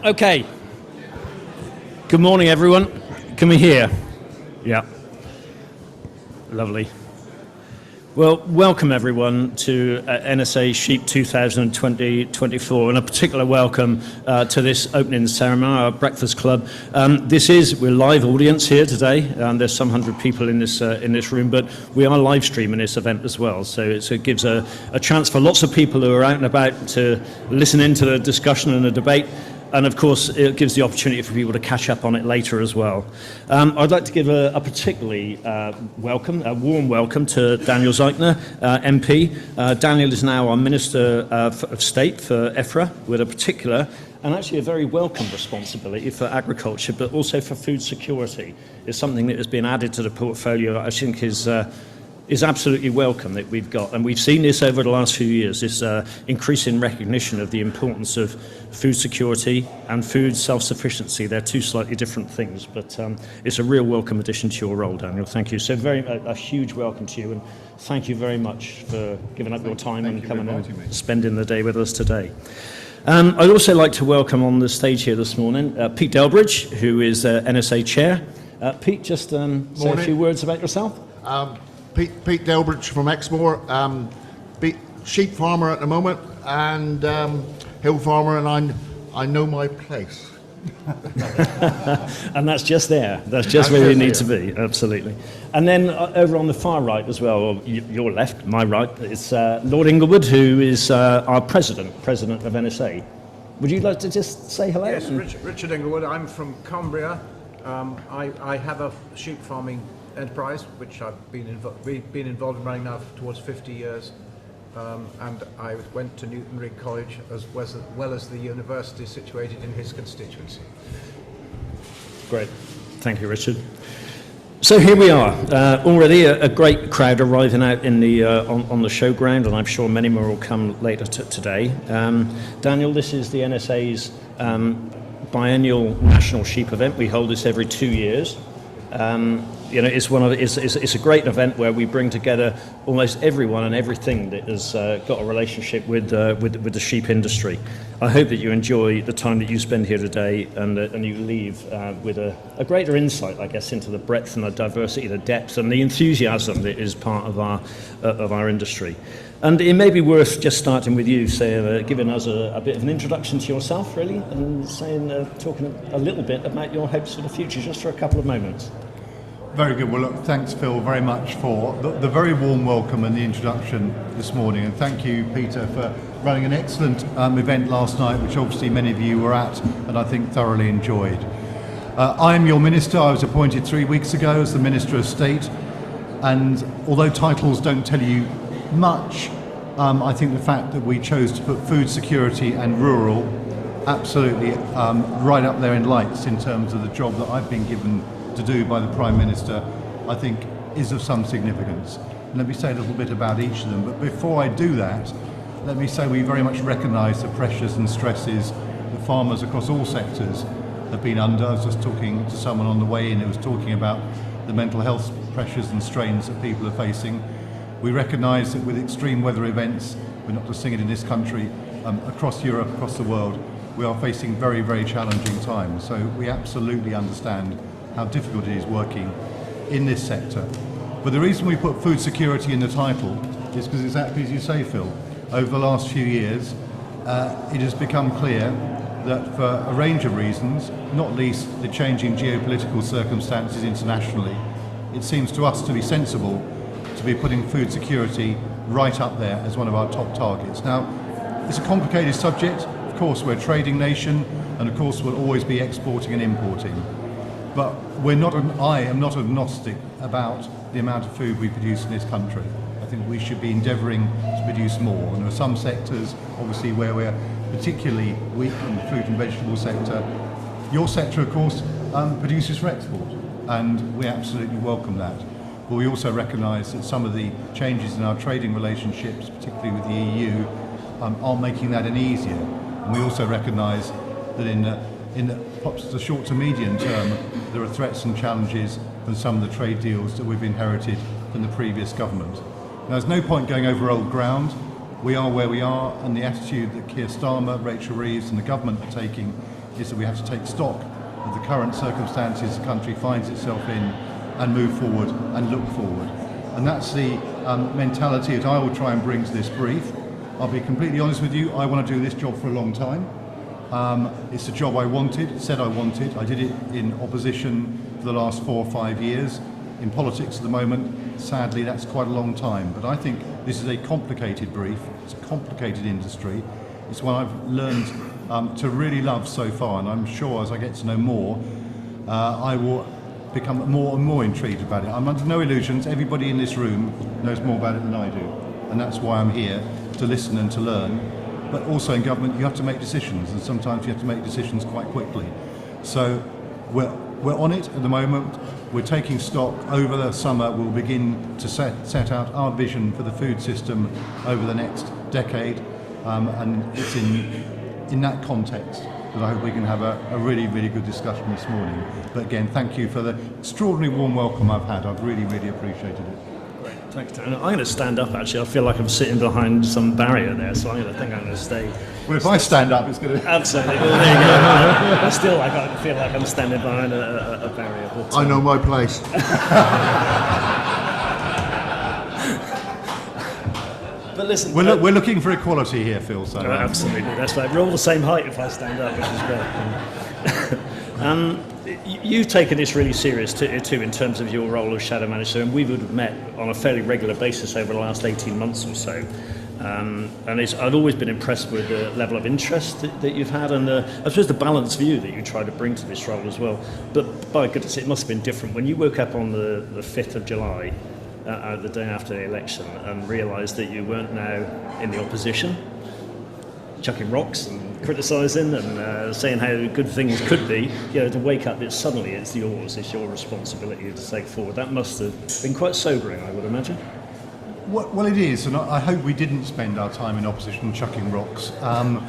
Okay. Good morning, everyone. Can we hear? Yeah. Lovely. Well, welcome everyone to NSA Sheep 2020-24, and a particular welcome to this opening ceremony, our Breakfast Club. We're live audience here today. There's some 100 people in this room, but we are live streaming this event as well. So it gives a chance for lots of people who are out and about to listen into the discussion and the debate. And of course, it gives the opportunity for people to catch up on it later as well. I'd like to give a particularly warm welcome to Daniel Zeichner, MP. Daniel is now our Minister of State for EFRA, with a particular and actually a very welcome responsibility for agriculture, but also for food security. It's something that has been added to the portfolio that I think is absolutely welcome that we've got. And we've seen this over the last few years, this increasing recognition of the importance of food security and food self-sufficiency. They're two slightly different things, but it's a real welcome addition to your role, Daniel. Thank you. So a huge welcome to you, and thank you very much for giving up your time and coming and spending the day with us today. I'd also like to welcome on the stage here this morning Pete Delbridge, who is NSA Chair. Pete, just say a few words about yourself. Pete Delbridge from Exmoor, sheep farmer at the moment, and hill farmer, and I know my place. And that's just there. That's just where you need to be, absolutely. And then over on the far right as well, or your left, my right, is Lord Inglewood, who is our president of NSA. Would you like to just say hello? Yes, Richard Inglewood. I'm from Cumbria. I have a sheep farming enterprise, which I've been involved in running now for towards 50 years, and I went to Newtonbury College as well as the university situated in his constituency. Great, thank you, Richard. So here we are, already a great crowd arriving out in the on the showground, and I'm sure many more will come later today. Daniel, this is the NSA's biennial national sheep event. We hold this every 2 years. It's a great event where we bring together almost everyone and everything that has got a relationship with the sheep industry. I hope that you enjoy the time that you spend here today, and you leave with a greater insight, I guess, into the breadth and the diversity, the depth and the enthusiasm that is part of our industry. And it may be worth just starting with you, giving us a bit of an introduction to yourself, really, and talking a little bit about your hopes for the future, just for a couple of moments. Very good. Well, look, thanks, Phil, very much for the very warm welcome and the introduction this morning. And thank you, Peter, for running an excellent event last night, which obviously many of you were at and I think thoroughly enjoyed. I am your minister. I was appointed 3 weeks ago as the Minister of State. And although titles don't tell you much, I think the fact that we chose to put food security and rural absolutely right up there in lights in terms of the job that I've been given to do by the Prime Minister, I think is of some significance. And let me say a little bit about each of them, but before I do that, let me say we very much recognise the pressures and stresses that farmers across all sectors have been under. I was just talking to someone on the way in who was talking about the mental health pressures and strains that people are facing. We recognise that with extreme weather events, we're not just seeing it in this country, across Europe, across the world, we are facing very, very challenging times. So we absolutely understand how difficult it is working in this sector. But the reason we put food security in the title is because exactly as you say, Phil, over the last few years, it has become clear that for a range of reasons, not least the changing geopolitical circumstances internationally, it seems to us to be sensible to be putting food security right up there as one of our top targets. Now, it's a complicated subject. Of course, we're a trading nation, and of course we'll always be exporting and importing. But I am not agnostic about the amount of food we produce in this country. I think we should be endeavouring to produce more. And there are some sectors, obviously, where we're particularly weak in the fruit and vegetable sector. Your sector, of course, produces for export, and we absolutely welcome that. But we also recognise that some of the changes in our trading relationships, particularly with the EU, aren't making that any easier. And we also recognise that in perhaps the short to medium term, there are threats and challenges from some of the trade deals that we've inherited from the previous government. Now, there's no point going over old ground. we are where we are, and the attitude that Keir Starmer, Rachel Reeves and the government are taking is that we have to take stock of the current circumstances the country finds itself in and move forward and look forward. And that's the mentality that I will try and bring to this brief. I'll be completely honest with you, I want to do this job for a long time. It's a job I wanted, said I wanted. I did it in opposition for the last 4 or 5 years. In politics at the moment, sadly, that's quite a long time. But I think this is a complicated brief. It's a complicated industry. It's one I've learned to really love so far, and I'm sure as I get to know more, I will become more and more intrigued about it. I'm under no illusions. Everybody in this room knows more about it than I do, and that's why I'm here, to listen and to learn. But also in government, you have to make decisions, and sometimes you have to make decisions quite quickly. So we're on it at the moment. We're taking stock. Over the summer, we'll begin to set out our vision for the food system over the next decade, and it's in that context that I hope we can have a really, really good discussion this morning. But again, thank you for the extraordinary warm welcome I've had. I've really, really appreciated it. Great, thanks, Dan. I'm going to stand up, actually. I feel like I'm sitting behind some barrier there, so I'm going to stay. Well, if I stand up, it's going to... Absolutely. Well, there you go. But still, I feel like I'm standing behind a barrier. But, I know my place. But listen, We're looking for equality here, Phil. So absolutely, that's right. We're all the same height if I stand up, which is great. You've taken this really serious too in terms of your role as shadow manager, and we would have met on a fairly regular basis over the last 18 months or so. And I've always been impressed with the level of interest that you've had, and I suppose the balanced view that you try to bring to this role as well. But by goodness, it must have been different when you woke up on the 5th of July, the day after the election, and realised that you weren't now in the opposition, chucking rocks and criticising and saying how good things could be. To wake up that suddenly it's yours, it's your responsibility to take forward. That must have been quite sobering, I would imagine. Well, it is, and I hope we didn't spend our time in opposition chucking rocks. And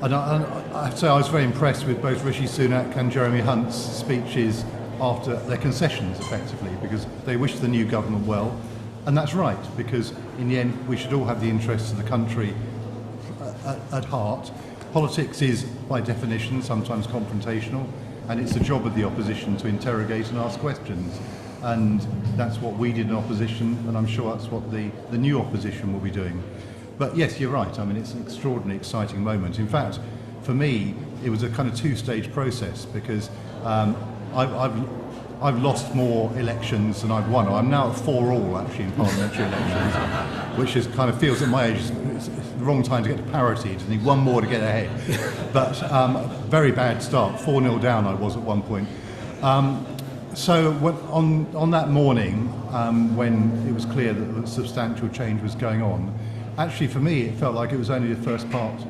I have to say I was very impressed with both Rishi Sunak and Jeremy Hunt's speeches after their concessions, effectively, because they wished the new government well. And that's right, because in the end we should all have the interests of the country at heart. Politics is, by definition, sometimes confrontational, and it's the job of the opposition to interrogate and ask questions. And that's what we did in opposition, and I'm sure that's what the new opposition will be doing. But yes, you're right. I mean, it's an extraordinarily exciting moment. In fact, for me, it was a kind of two-stage process, because I've lost more elections than I've won. I'm now at 4-all actually in parliamentary elections, which is kind of feels at my age it's the wrong time to get to parity. To need one more to get ahead. But very bad start. 4-0 down I was at one point. So on that morning, when it was clear that substantial change was going on, actually for me it felt like it was only the first part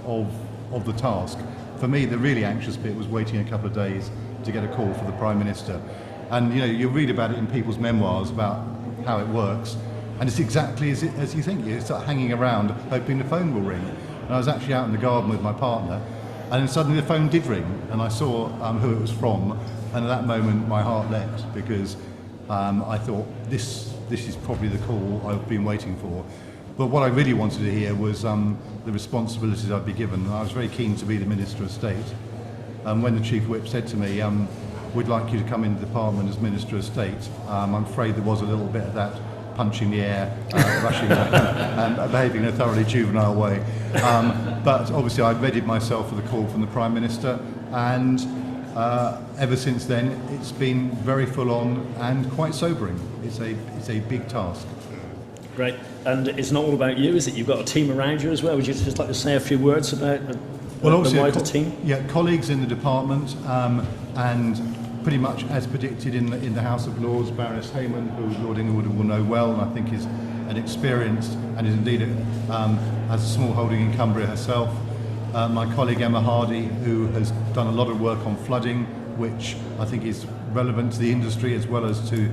of the task. For me, the really anxious bit was waiting a couple of days to get a call for the Prime Minister. And you read about it in people's memoirs about how it works, and it's exactly as you think. You start hanging around hoping the phone will ring. And I was actually out in the garden with my partner, and then suddenly the phone did ring, and I saw who it was from. And at that moment, my heart leapt, because I thought, this is probably the call I've been waiting for. But what I really wanted to hear was the responsibilities I'd be given. I was very keen to be the Minister of State. When the Chief Whip said to me, we'd like you to come into the Parliament as Minister of State, I'm afraid there was a little bit of that punching the air, rushing and behaving in a thoroughly juvenile way. But obviously I readied myself for the call from the Prime Minister, and ever since then, it's been very full-on and quite sobering. It's a big task. Great. And it's not all about you, is it? You've got a team around you as well. Would you just like to say a few words about the wider team? Yeah, colleagues in the department, and pretty much as predicted in the House of Lords, Baroness Hayman, who Lord Inglewood will know well, and I think is an experienced and is indeed has a small holding in Cumbria herself. My colleague Emma Hardy, who has done a lot of work on flooding, which I think is relevant to the industry as well as to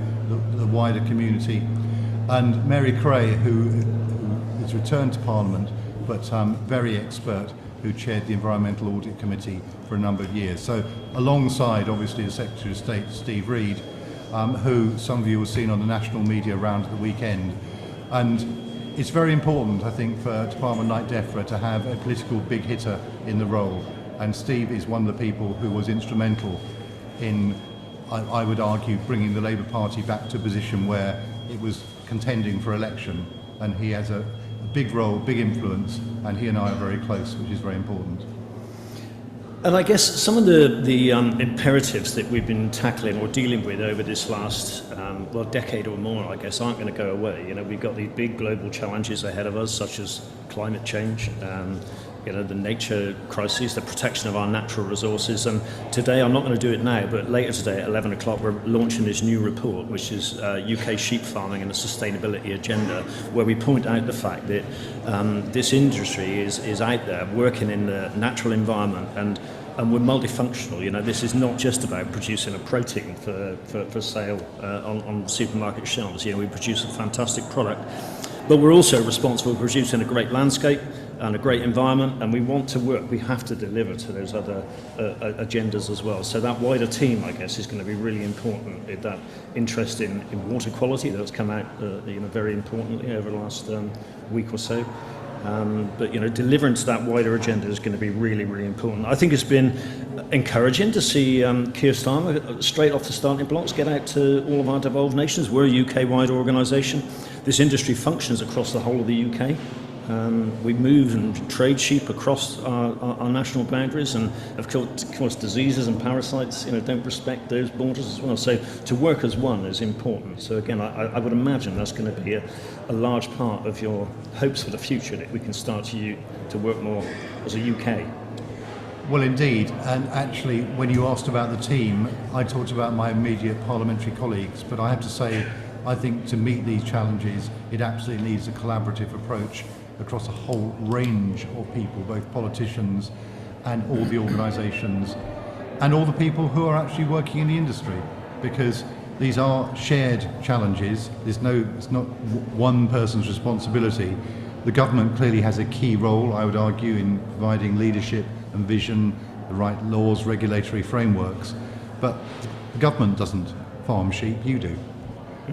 the wider community. And Mary Cray, who has returned to Parliament, but very expert, who chaired the Environmental Audit Committee for a number of years. So alongside, obviously, the Secretary of State, Steve Reed, who some of you have seen on the national media round at the weekend. And it's very important, I think, for a department like Defra to have a political big hitter in the role. And Steve is one of the people who was instrumental in, I would argue, bringing the Labour Party back to a position where it was contending for election. And he has a big role, big influence, and he and I are very close, which is very important. And I guess some of the imperatives that we've been tackling or dealing with over this last, decade or more, I guess, aren't going to go away. You know, we've got these big global challenges ahead of us, such as climate change, the nature crises, the protection of our natural resources. And today, I'm not going to do it now, but later today at 11 o'clock, we're launching this new report, which is UK sheep farming and a sustainability agenda, where we point out the fact that this industry is out there working in the natural environment, and we're multifunctional. You know, this is not just about producing a protein for sale on supermarket shelves. You know, we produce a fantastic product, but we're also responsible for producing a great landscape and a great environment, and we want to work, we have to deliver to those other agendas as well. So that wider team, I guess, is going to be really important. That interest in water quality that's come out very importantly over the last week or so. But delivering to that wider agenda is going to be really, really important. I think it's been encouraging to see Keir Starmer straight off the starting blocks get out to all of our devolved nations. We're a UK-wide organisation. This industry functions across the whole of the UK. We move and trade sheep across our national boundaries, and of course diseases and parasites don't respect those borders as well. So to work as one is important. So again, I would imagine that's going to be a large part of your hopes for the future, that we can start to work more as a UK. Well, indeed, and actually when you asked about the team, I talked about my immediate parliamentary colleagues, but I have to say I think to meet these challenges it absolutely needs a collaborative approach across a whole range of people, both politicians and all the organisations and all the people who are actually working in the industry, because these are shared challenges. It's not one person's responsibility. The government clearly has a key role, I would argue, in providing leadership and vision, the right laws, regulatory frameworks, but the government doesn't farm sheep, you do.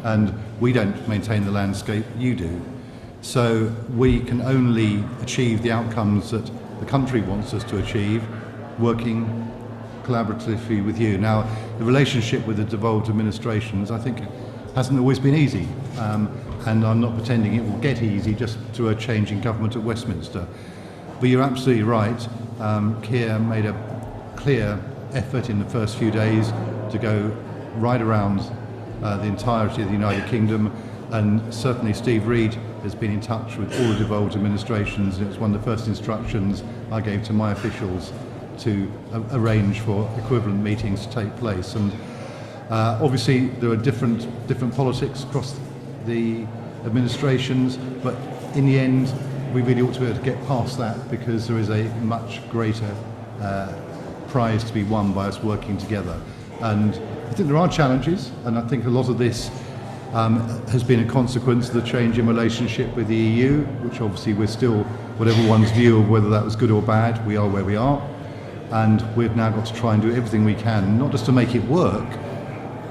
And we don't maintain the landscape, you do. So we can only achieve the outcomes that the country wants us to achieve working collaboratively with you. Now, the relationship with the devolved administrations, I think, hasn't always been easy. And I'm not pretending it will get easy just through a change in government at Westminster. But you're absolutely right. Keir made a clear effort in the first few days to go right around the entirety of the United Kingdom, and certainly Steve Reed has been in touch with all the devolved administrations. It was one of the first instructions I gave to my officials to arrange for equivalent meetings to take place. And obviously there are different politics across the administrations, but in the end we really ought to be able to get past that, because there is a much greater prize to be won by us working together. And I think there are challenges, and I think a lot of this has been a consequence of the change in relationship with the EU, which obviously we're still, whatever one's view of whether that was good or bad, we are where we are. And we've now got to try and do everything we can, not just to make it work,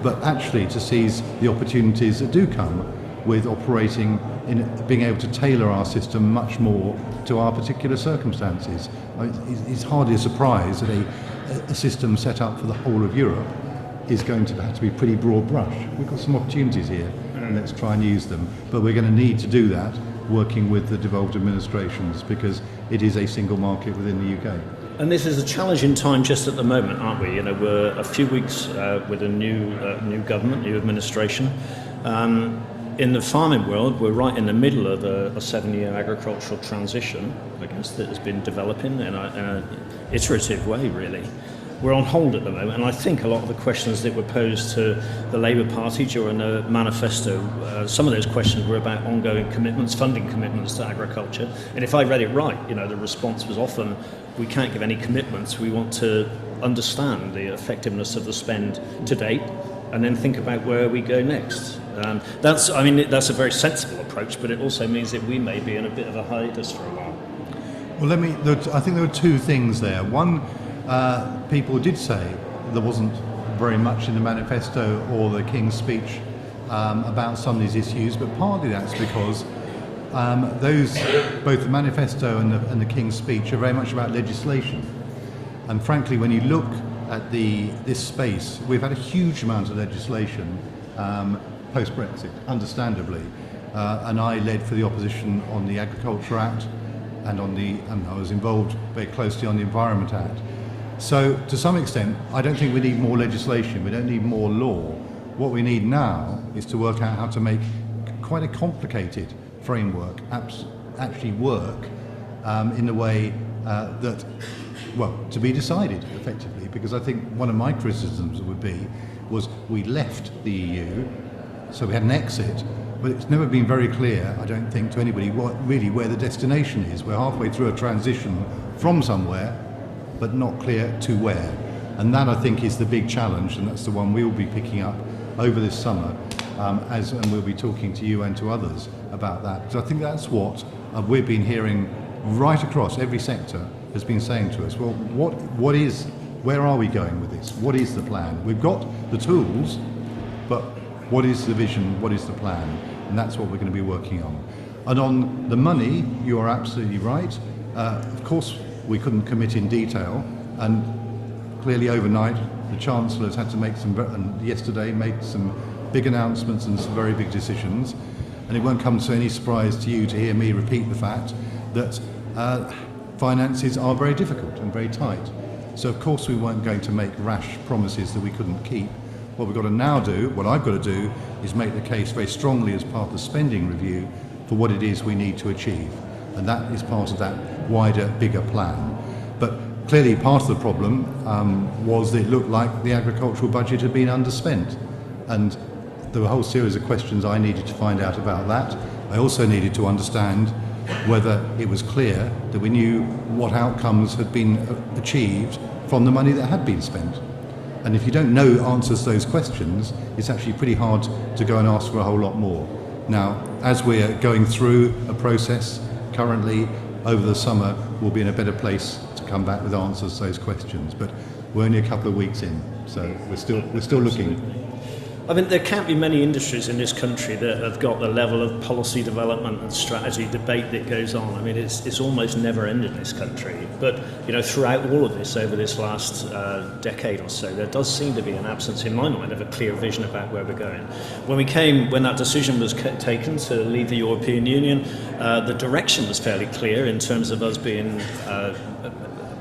but actually to seize the opportunities that do come with operating in being able to tailor our system much more to our particular circumstances. It's hardly a surprise that a system set up for the whole of Europe is going to have to be pretty broad brush. We've got some opportunities here, and let's try and use them. But we're going to need to do that working with the devolved administrations, because it is a single market within the UK. And this is a challenging time just at the moment, aren't we? We're a few weeks with a new government, new administration. In the farming world, we're right in the middle of a 7-year agricultural transition, I guess, that has been developing in an iterative way, really. We're on hold at the moment, and I think a lot of the questions that were posed to the Labour Party during the manifesto, some of those questions were about ongoing commitments, funding commitments to agriculture. And if I read it right, the response was often, we can't give any commitments, we want to understand the effectiveness of the spend to date, and then think about where we go next. That's a very sensible approach, but it also means that we may be in a bit of a hiatus for a while. Well, I think there were two things there. One, people did say there wasn't very much in the manifesto or the King's speech about some of these issues, but partly that's because those, both the manifesto and the King's speech, are very much about legislation. And frankly, when you look at this space, we've had a huge amount of legislation post-Brexit, understandably. And I led for the opposition on the Agriculture Act and I was involved very closely on the Environment Act. So to some extent, I don't think we need more legislation, we don't need more law. What we need now is to work out how to make quite a complicated framework actually work in the way that, well, to be decided effectively, because I think one of my criticisms was we left the EU, so we had an exit, but it's never been very clear, I don't think, to anybody really where the destination is. We're halfway through a transition from somewhere, but not clear to where. And that, I think, is the big challenge, and that's the one we'll be picking up over this summer, and we'll be talking to you and to others about that. So I think that's what we've been hearing right across every sector has been saying to us. Well, where are we going with this? What is the plan? We've got the tools, but what is the vision? What is the plan? And that's what we're going to be working on. And on the money, you are absolutely right. Of course, we couldn't commit in detail, and clearly overnight, the Chancellor's had to make and yesterday made some big announcements and some very big decisions. And it won't come to any surprise to you to hear me repeat the fact that finances are very difficult and very tight. So of course we weren't going to make rash promises that we couldn't keep. What we've got to now do, what I've got to do, is make the case very strongly as part of the spending review for what it is we need to achieve. And that is part of that wider, bigger plan. But clearly part of the problem was that it looked like the agricultural budget had been underspent. And there were a whole series of questions I needed to find out about that. I also needed to understand whether it was clear that we knew what outcomes had been achieved from the money that had been spent. And if you don't know answers to those questions, it's actually pretty hard to go and ask for a whole lot more. Now, as we're going through a process currently over the summer, we'll be in a better place to come back with answers to those questions. But we're only a couple of weeks in, so we're still looking. I mean, there can't be many industries in this country that have got the level of policy development and strategy debate that goes on. I mean, it's almost never ended in this country. But, you know, throughout all of this, over this last decade or so, there does seem to be an absence, in my mind, of a clear vision about where we're going. When that decision was taken to leave the European Union, the direction was fairly clear in terms of us being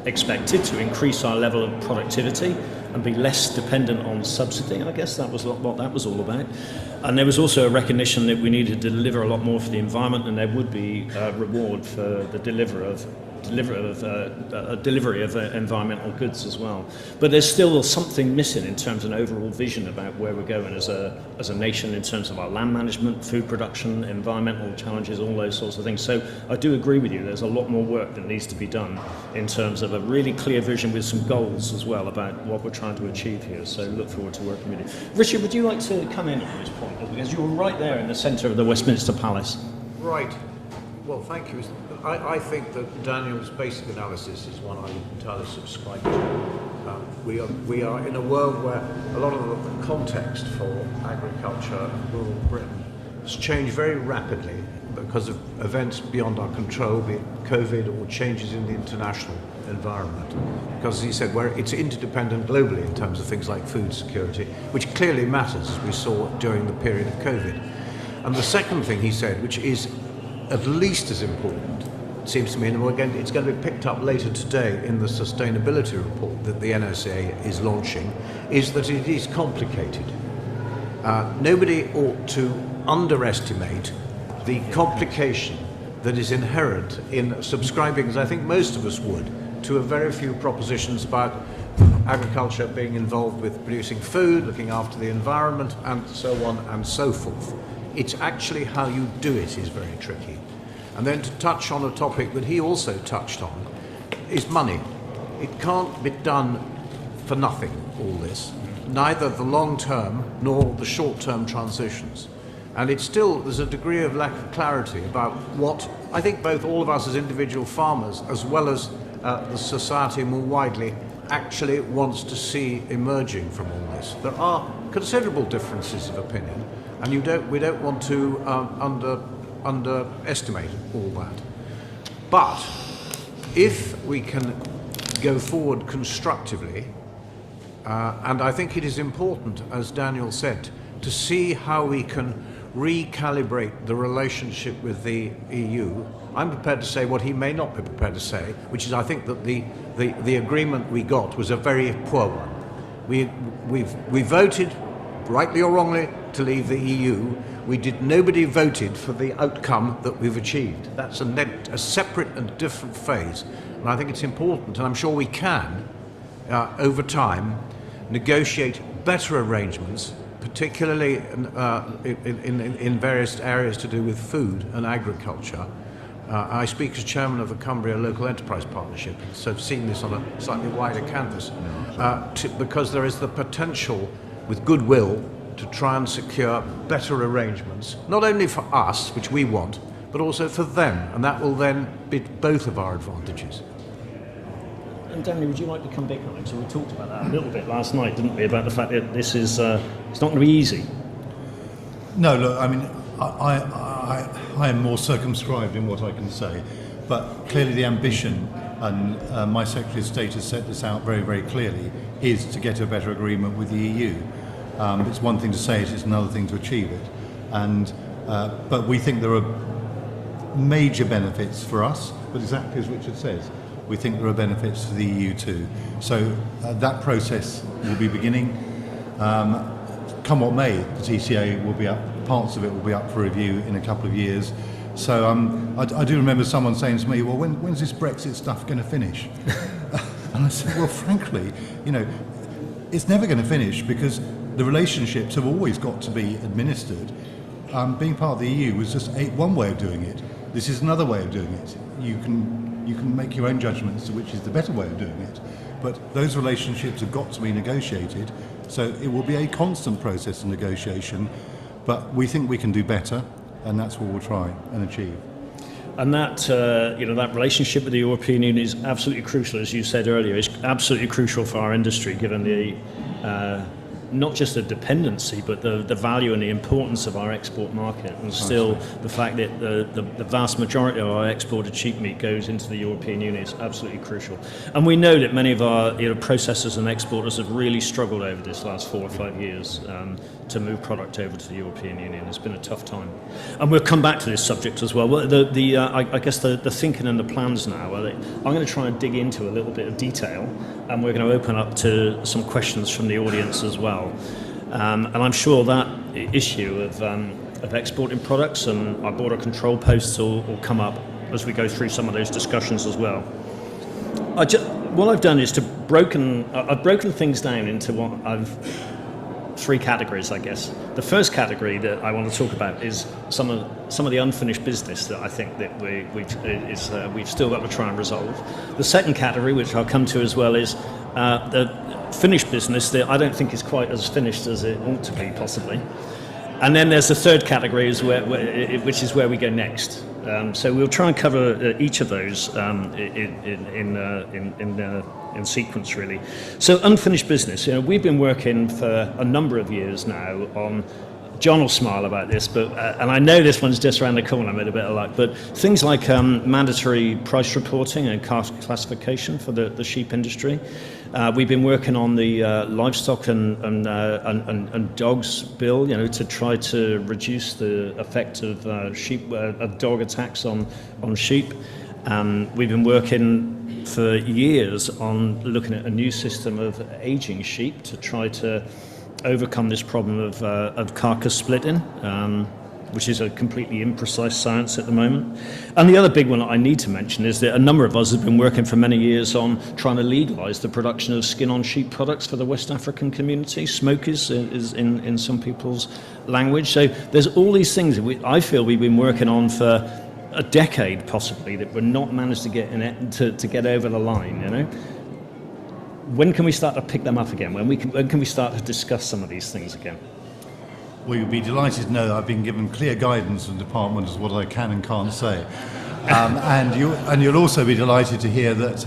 expected to increase our level of productivity and be less dependent on subsidy. I guess that was what that was all about. And there was also a recognition that we needed to deliver a lot more for the environment, and there would be a reward for the delivery of environmental goods as well. But there's still something missing in terms of an overall vision about where we're going as a nation in terms of our land management, food production, environmental challenges, all those sorts of things. So I do agree with you, there's a lot more work that needs to be done in terms of a really clear vision with some goals as well about what we're trying to achieve here. So look forward to working with you. Richard, would you like to come in on this point? Because you're right there in the centre of the Westminster Palace. Right. Well, thank you. I think that Daniel's basic analysis is one I would entirely subscribe to. We are in a world where a lot of the context for agriculture in rural Britain has changed very rapidly because of events beyond our control, be it COVID or changes in the international environment. Because, as he said, where it's interdependent globally in terms of things like food security, which clearly matters, as we saw during the period of COVID. And the second thing he said, which is at least as important, it seems to me, and again, it's going to be picked up later today in the sustainability report that the NSA is launching, is that it is complicated. Nobody ought to underestimate the complication that is inherent in subscribing, as I think most of us would, to a very few propositions about agriculture being involved with producing food, looking after the environment, and so on and so forth. It's actually how you do it is very tricky. And then to touch on a topic that he also touched on is money. It can't be done for nothing, all this, neither the long-term nor the short-term transitions. And it's still, there's a degree of lack of clarity about what I think both all of us as individual farmers, as well as the society more widely, actually wants to see emerging from all this. There are considerable differences of opinion, and we don't want to underestimate all that. But if we can go forward constructively, and I think it is important, as Daniel said, to see how we can recalibrate the relationship with the EU. I'm prepared to say what he may not be prepared to say, which is I think that the agreement we got was a very poor one. We voted, rightly or wrongly, to leave the EU. Nobody voted for the outcome that we've achieved. That's a separate and different phase. And I think it's important, and I'm sure we can, over time, negotiate better arrangements, particularly in various areas to do with food and agriculture. I speak as chairman of the Cumbria Local Enterprise Partnership, so I've seen this on a slightly wider canvas, because there is the potential, with goodwill, to try and secure better arrangements, not only for us, which we want, but also for them, and that will then be both of our advantages. And Daniel, would you like to come back on it? So we talked about that a little bit last night, didn't we, about the fact that this is, it's not going to be easy. No, look, I mean, I am more circumscribed in what I can say, but clearly the ambition, and my Secretary of State has set this out very, very clearly, is to get a better agreement with the EU. It's one thing to say it, it's another thing to achieve it. And but we think there are major benefits for us, but exactly as Richard says, we think there are benefits to the EU too. So that process will be beginning. Come what may, the TCA will be up, parts of it will be up for review in a couple of years. So I do remember someone saying to me, well, when's this Brexit stuff going to finish? And I said, well, frankly, you know, it's never going to finish because the relationships have always got to be administered. Being part of the EU was just one way of doing it. This is another way of doing it. You can make your own judgments to which is the better way of doing it. But those relationships have got to be negotiated. So it will be a constant process of negotiation. But we think we can do better, and that's what we'll try and achieve. And that, that relationship with the European Union is absolutely crucial, as you said earlier. It's absolutely crucial for our industry, given the not just the dependency, but the value and the importance of our export market, and still the fact that the vast majority of our exported sheep meat goes into the European Union is absolutely crucial. And we know that many of our processors and exporters have really struggled over this last 4 or 5 years to move product over to the European Union. It's been a tough time, and we'll come back to this subject as well. I guess the thinking and the plans now are that I'm going to try and dig into a little bit of detail, and we're going to open up to some questions from the audience as well. And I'm sure that issue of exporting products and our border control posts will come up as we go through some of those discussions as well. What I've done is I've broken things down into three categories, I guess. The first category that I want to talk about is some of the unfinished business that I think that we've still got to try and resolve. The second category, which I'll come to as well, is the finished business that I don't think is quite as finished as it ought to be, possibly. And then there's the third category, which is where we go next. So we'll try and cover each of those in sequence, really. So unfinished business. We've been working for a number of years now on. John will smile about this, but and I know this one's just around the corner. I'm in a bit of luck, but things like mandatory price reporting and classification for the sheep industry. We've been working on the livestock and dogs bill, to try to reduce the effect of of dog attacks on sheep. We've been working for years on looking at a new system of aging sheep to try to overcome this problem of carcass splitting, which is a completely imprecise science at the moment. And the other big one that I need to mention is that a number of us have been working for many years on trying to legalise the production of skin-on-sheep products for the West African community. Smokies is in some people's language. So there's all these things that I feel we've been working on for a decade, possibly, that we're not managed to get to get over the line, When can we start to pick them up again? When can we start to discuss some of these things again? Well, you'll be delighted to know that I've been given clear guidance from the department as what I can and can't say. And you'll also be delighted to hear that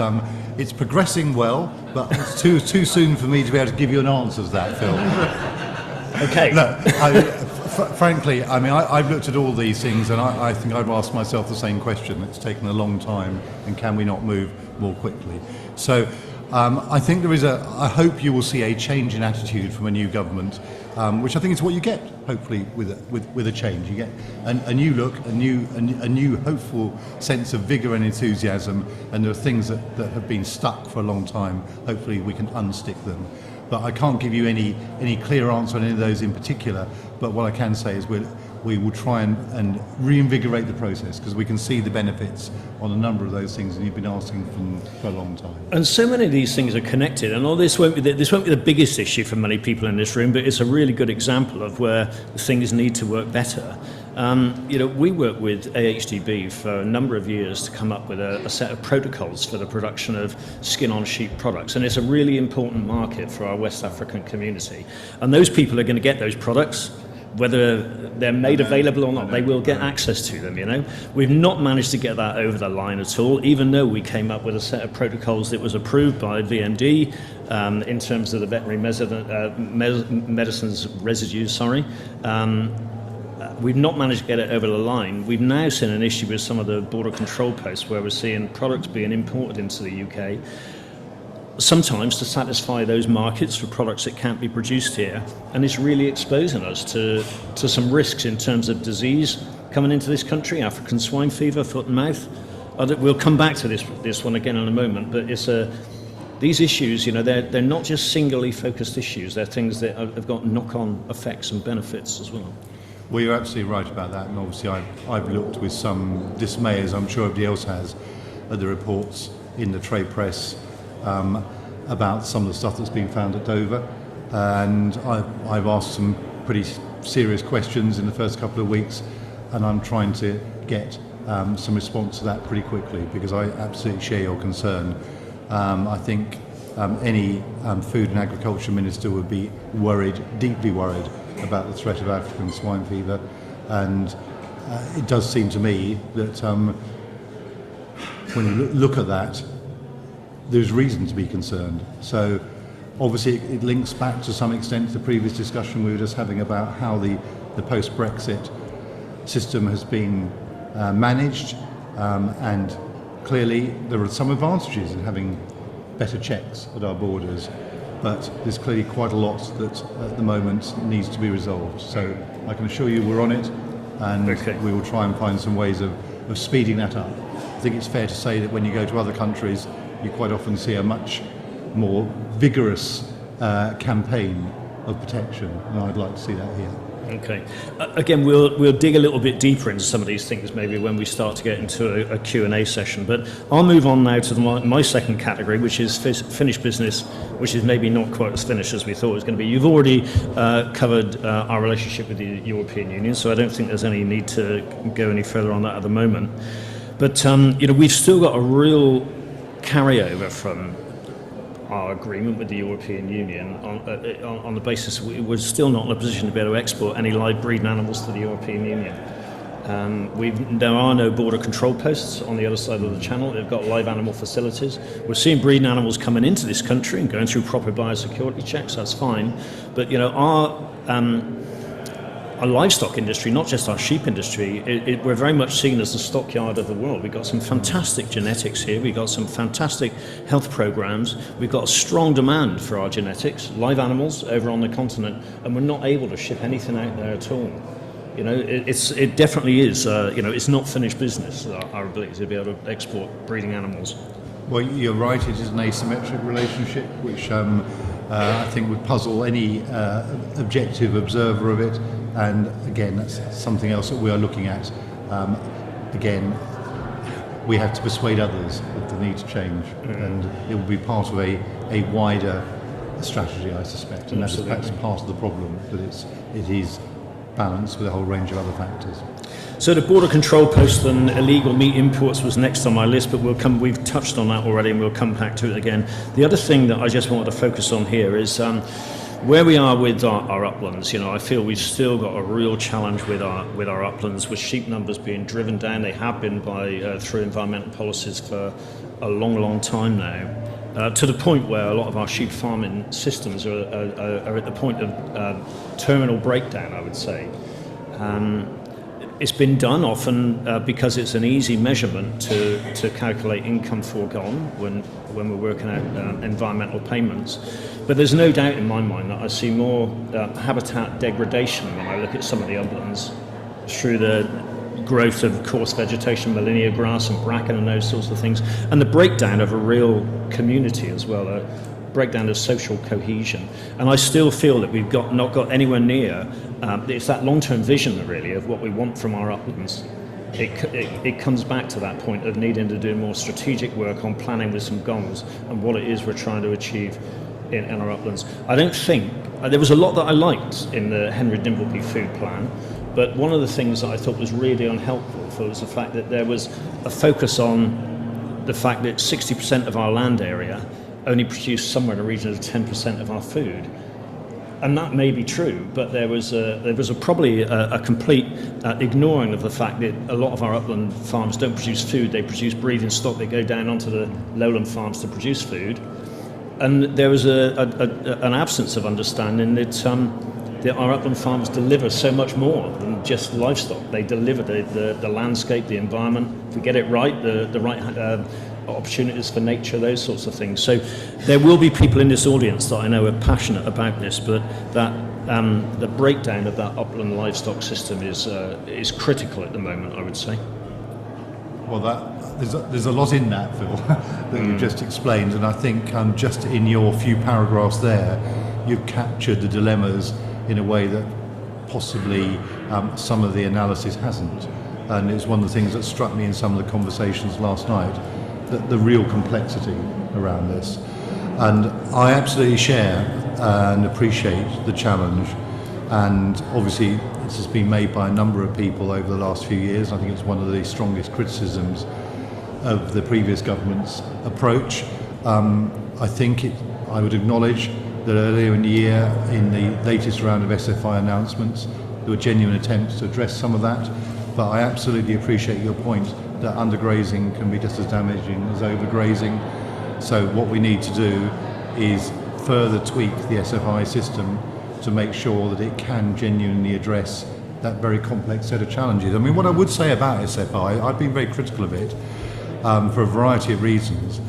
it's progressing well, but it's too soon for me to be able to give you an answer to that, Phil. Okay. No, frankly, I mean, I've looked at all these things, and I think I've asked myself the same question. It's taken a long time, and can we not move more quickly? So I think I hope you will see a change in attitude from a new government, which I think is what you get, hopefully, with a change. You get a new look, a new hopeful sense of vigour and enthusiasm, and there are things that have been stuck for a long time. Hopefully we can unstick them. But I can't give you any clear answer on any of those in particular. But what I can say is we will try and reinvigorate the process, because we can see the benefits on a number of those things, and you've been asking for a long time. And so many of these things are connected, and this won't be the biggest issue for many people in this room, but it's a really good example of where things need to work better. We worked with AHDB for a number of years to come up with a set of protocols for the production of skin-on-sheep products, and it's a really important market for our West African community. And those people are going to get those products, whether they're made available or not, they will get access to them, We've not managed to get that over the line at all, even though we came up with a set of protocols that was approved by VMD in terms of the veterinary medicines residues, We've not managed to get it over the line. We've now seen an issue with some of the border control posts where we're seeing products being imported into the UK, sometimes to satisfy those markets for products that can't be produced here, and it's really exposing us to some risks in terms of disease coming into this country, African swine fever, foot and mouth. We'll come back to this one again in a moment, but these issues, they're not just singularly focused issues, they're things that have got knock-on effects and benefits as well. Well, you're absolutely right about that, and obviously I've looked with some dismay, as I'm sure everybody else has, at the reports in the trade press about some of the stuff that's been found at Dover, and I've asked some pretty serious questions in the first couple of weeks, and I'm trying to get some response to that pretty quickly, because I absolutely share your concern. I think any food and agriculture minister would be worried, deeply worried, about the threat of African swine fever, and it does seem to me that when you look at that, there's reason to be concerned. So obviously it links back to some extent to the previous discussion we were just having about how the post-Brexit system has been managed, and clearly there are some advantages in having better checks at our borders, but there's clearly quite a lot that at the moment needs to be resolved. So I can assure you we're on it, and we will try and find some ways of speeding that up. I think it's fair to say that when you go to other countries, you quite often see a much more vigorous campaign of protection, and I'd like to see that here. Okay. Again, we'll dig a little bit deeper into some of these things maybe when we start to get into a Q&A session. But I'll move on now to my second category, which is finished business, which is maybe not quite as finished as we thought it was going to be. You've already covered our relationship with the European Union, so I don't think there's any need to go any further on that at the moment. But we've still got a real carryover from our agreement with the European Union on the basis we're still not in a position to be able to export any live breeding animals to the European Union. There are no border control posts on the other side of the channel. They've got live animal facilities. We're seeing breeding animals coming into this country and going through proper biosecurity checks. That's fine. But our livestock industry, not just our sheep industry, we're very much seen as the stockyard of the world. We've got some fantastic genetics here. We've got some fantastic health programs. We've got a strong demand for our genetics, live animals over on the continent, and we're not able to ship anything out there at all. It definitely is. It's not finished business, our ability to be able to export breeding animals. Well, you're right. It is an asymmetric relationship, which I think would puzzle any objective observer of it. And again, that's something else that we are looking at. Again, we have to persuade others of the need to change, and it will be part of a wider strategy, I suspect. And that's part of the problem, that it is balanced with a whole range of other factors. So the border control post and illegal meat imports was next on my list, but we've touched on that already, and we'll come back to it again. The other thing that I just wanted to focus on here is where we are with our uplands. I feel we've still got a real challenge with our uplands, with sheep numbers being driven down. They have been through environmental policies for a long time now, to the point where a lot of our sheep farming systems are at the point of terminal breakdown, I would say. It's been done often because it's an easy measurement to calculate income foregone when we're working out environmental payments. But there's no doubt in my mind that I see more habitat degradation when I look at some of the uplands through the growth of coarse vegetation, Molinia grass and bracken and those sorts of things, and the breakdown of a real community as well, a breakdown of social cohesion. And I still feel that we've not got anywhere near, it's that long-term vision really of what we want from our uplands. It comes back to that point of needing to do more strategic work on planning with some goals and what it is we're trying to achieve in our uplands. I don't think, there was a lot that I liked in the Henry Dimbleby food plan, but one of the things that I thought was really unhelpful was the fact that there was a focus on the fact that 60% of our land area only produced somewhere in the region of 10% of our food. And that may be true, but there was probably a complete ignoring of the fact that a lot of our upland farms don't produce food, they produce breeding stock that go down onto the lowland farms to produce food. And there was an absence of understanding that our upland farms deliver so much more than just livestock. They deliver the landscape, the environment. If we get it right, the right opportunities for nature, those sorts of things. So there will be people in this audience that I know are passionate about this, but that the breakdown of that upland livestock system is critical at the moment, I would say. Well, there's a lot in that, Phil, that you just explained, and I think just in your few paragraphs there, you've captured the dilemmas in a way that possibly some of the analysis hasn't. And it's one of the things that struck me in some of the conversations last night, that the real complexity around this. And I absolutely share and appreciate the challenge. And obviously, this has been made by a number of people over the last few years. I think it's one of the strongest criticisms of the previous government's approach. I would acknowledge that earlier in the year, in the latest round of SFI announcements, there were genuine attempts to address some of that. But I absolutely appreciate your point that undergrazing can be just as damaging as overgrazing. So what we need to do is further tweak the SFI system to make sure that it can genuinely address that very complex set of challenges. I mean, what I would say about SFI, I've been very critical of it for a variety of reasons,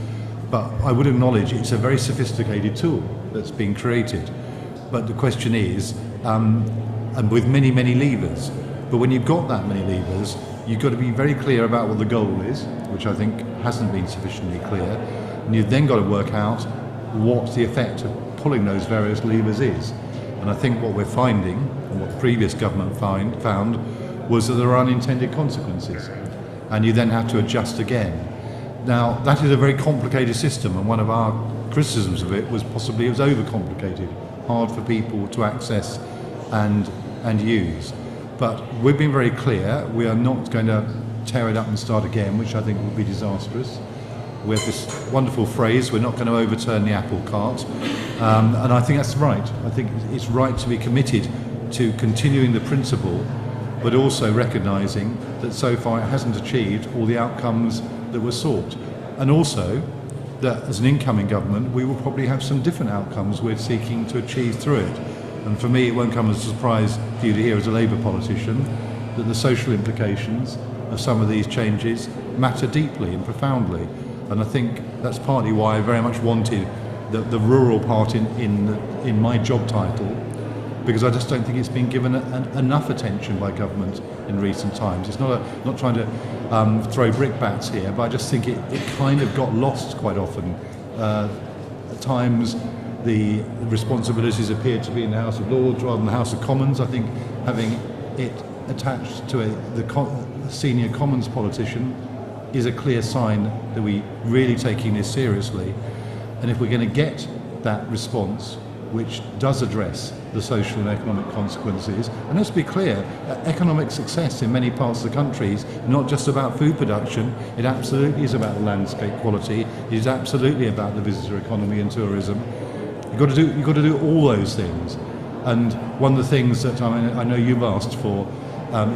but I would acknowledge it's a very sophisticated tool that's been created. But the question is, and with many, many levers, but when you've got that many levers, you've got to be very clear about what the goal is, which I think hasn't been sufficiently clear, and you've then got to work out what the effect of pulling those various levers is. And I think what we're finding, and what the previous government found, was that there are unintended consequences, and you then have to adjust again. Now, that is a very complicated system, and one of our criticisms of it was possibly it was overcomplicated, hard for people to access and use. But we've been very clear, we are not going to tear it up and start again, which I think would be disastrous. We have this wonderful phrase, we're not going to overturn the apple cart, and I think that's right. I think it's right to be committed to continuing the principle, but also recognising that so far it hasn't achieved all the outcomes that were sought. And also that as an incoming government, we will probably have some different outcomes we're seeking to achieve through it. And for me, it won't come as a surprise for you to hear as a Labour politician that the social implications of some of these changes matter deeply and profoundly. And I think that's partly why I very much wanted the rural part in my job title, because I just don't think it's been given enough attention by government in recent times. It's not trying to throw brickbats here, but I just think it kind of got lost quite often. At times, the responsibilities appeared to be in the House of Lords rather than the House of Commons. I think having it attached to the senior Commons politician is a clear sign that we're really taking this seriously. And if we're going to get that response, which does address the social and economic consequences, and let's be clear, economic success in many parts of the country is not just about food production, it absolutely is about the landscape quality, it is absolutely about the visitor economy and tourism. You've got to do all those things. And one of the things that I know you've asked for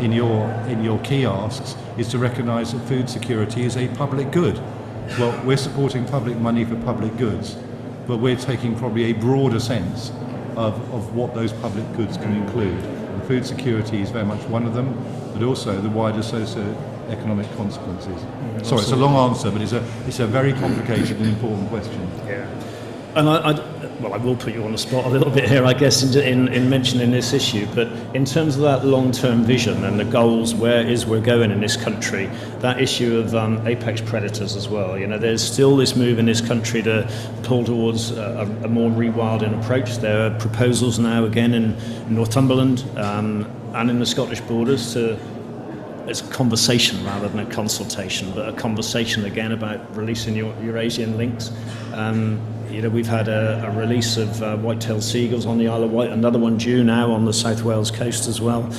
in your key asks is to recognise that food security is a public good. Well, we're supporting public money for public goods, but we're taking probably a broader sense of what those public goods can include. And food security is very much one of them, but also the wider socio-economic consequences. Sorry, it's a long answer, but it's a very complicated and important question. Yeah. And I will put you on the spot a little bit here, I guess, in mentioning this issue, but in terms of that long-term vision and the goals, where we're going in this country, that issue of apex predators as well, there's still this move in this country to pull towards a more rewilding approach. There are proposals now, again, in Northumberland and in the Scottish borders it's a conversation rather than a consultation, but a conversation again about releasing Eurasian lynx. We've had a release of white-tailed seagulls on the Isle of Wight, another one due now on the South Wales coast as well.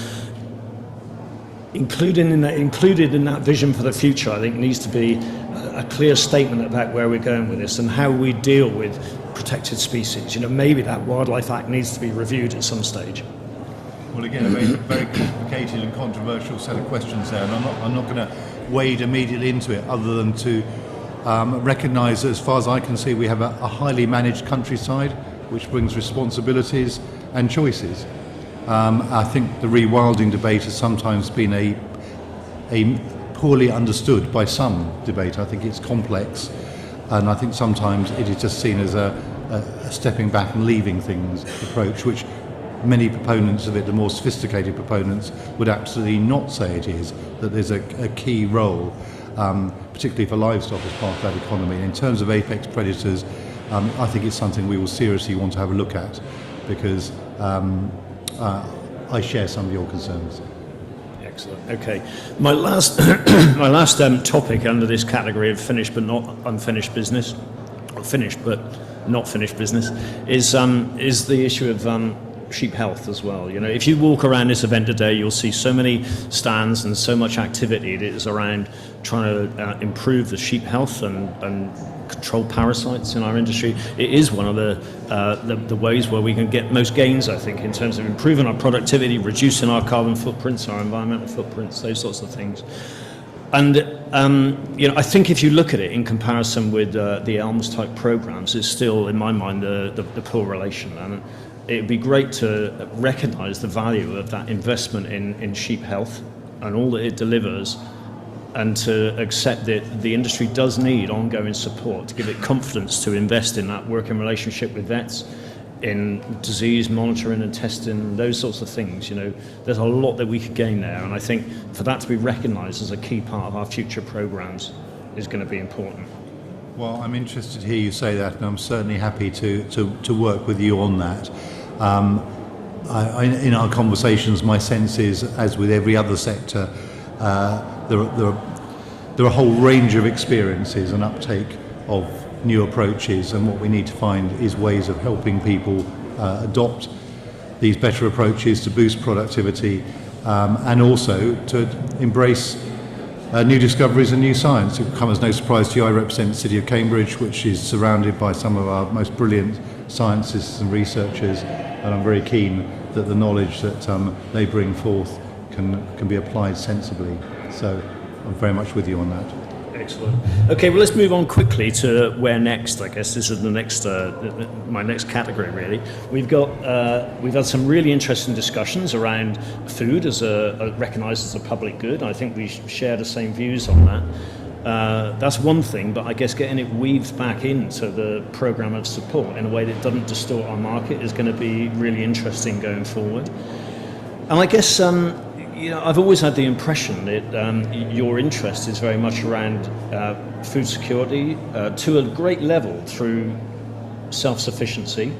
Included in that vision for the future, I think, needs to be a clear statement about where we're going with this and how we deal with protected species. Maybe that Wildlife Act needs to be reviewed at some stage. Well, again, a very, very complicated and controversial set of questions there, and I'm not going to wade immediately into it, other than to recognise that, as far as I can see, we have a highly managed countryside, which brings responsibilities and choices. I think the rewilding debate has sometimes been a poorly understood by some debate. I think it's complex, and I think sometimes it is just seen as a stepping back and leaving things approach, which many proponents of it, the more sophisticated proponents, would absolutely not say it is, that there's a key role, particularly for livestock as part of that economy. And in terms of apex predators, I think it's something we will seriously want to have a look at, because I share some of your concerns. Excellent. Okay. My last topic under this category of finished but not unfinished business, or finished but not finished business, is the issue of sheep health as well. If you walk around this event today, you'll see so many stands and so much activity that is around trying to improve the sheep health and control parasites in our industry. It is one of the ways where we can get most gains, I think, in terms of improving our productivity, reducing our carbon footprints, our environmental footprints, those sorts of things. And I think if you look at it in comparison with the ELMS type programs, it's still, in my mind, the poor relation. And it would be great to recognise the value of that investment in sheep health and all that it delivers, and to accept that the industry does need ongoing support to give it confidence to invest in that working relationship with vets, in disease monitoring and testing, those sorts of things. There's a lot that we could gain there, and I think for that to be recognised as a key part of our future programmes is going to be important. Well, I'm interested to hear you say that, and I'm certainly happy to work with you on that. In our conversations, my sense is, as with every other sector, there are a whole range of experiences and uptake of new approaches, and what we need to find is ways of helping people adopt these better approaches to boost productivity, and also to embrace new discoveries and new science. It will come as no surprise to you, I represent the City of Cambridge, which is surrounded by some of our most brilliant scientists and researchers, and I'm very keen that the knowledge that they bring forth can be applied sensibly. So I'm very much with you on that. Excellent. Okay, well, let's move on quickly to where next. I guess this is the next, my next category, really. We've had some really interesting discussions around food as recognised as a public good. I think we share the same views on that. That's one thing, but I guess getting it weaved back into the programme of support in a way that doesn't distort our market is going to be really interesting going forward. And I guess I've always had the impression that your interest is very much around food security to a great level through self-sufficiency.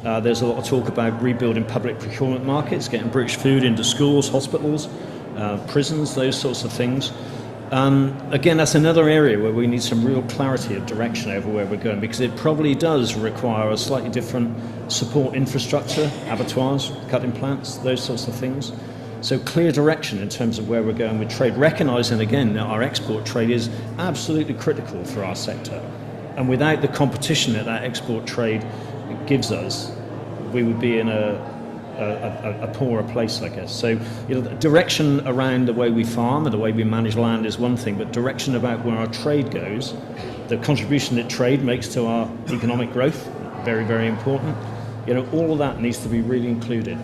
There's a lot of talk about rebuilding public procurement markets, getting British food into schools, hospitals, prisons, those sorts of things. Again, that's another area where we need some real clarity of direction over where we're going, because it probably does require a slightly different support infrastructure, abattoirs, cutting plants, those sorts of things. So clear direction in terms of where we're going with trade, recognising again that our export trade is absolutely critical for our sector. And without the competition that export trade gives us, we would be in a poorer place, I guess. So direction around the way we farm and the way we manage land is one thing, but direction about where our trade goes, the contribution that trade makes to our economic growth, very, very important. All of that needs to be really included.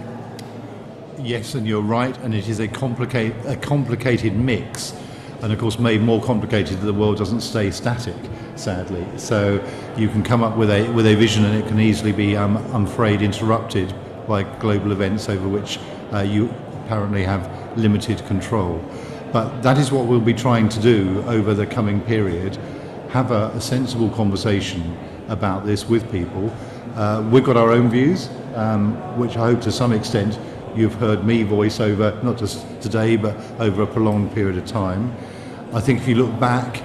yes, and you're right, and it is a complicated mix, and of course made more complicated that the world doesn't stay static, sadly. So you can come up with a vision, and it can easily be, I'm afraid, interrupted by global events over which you apparently have limited control. But that is what we'll be trying to do over the coming period, have a sensible conversation about this with people. We've got our own views, which I hope to some extent you've heard me voice over, not just today, but over a prolonged period of time. I think if you look back,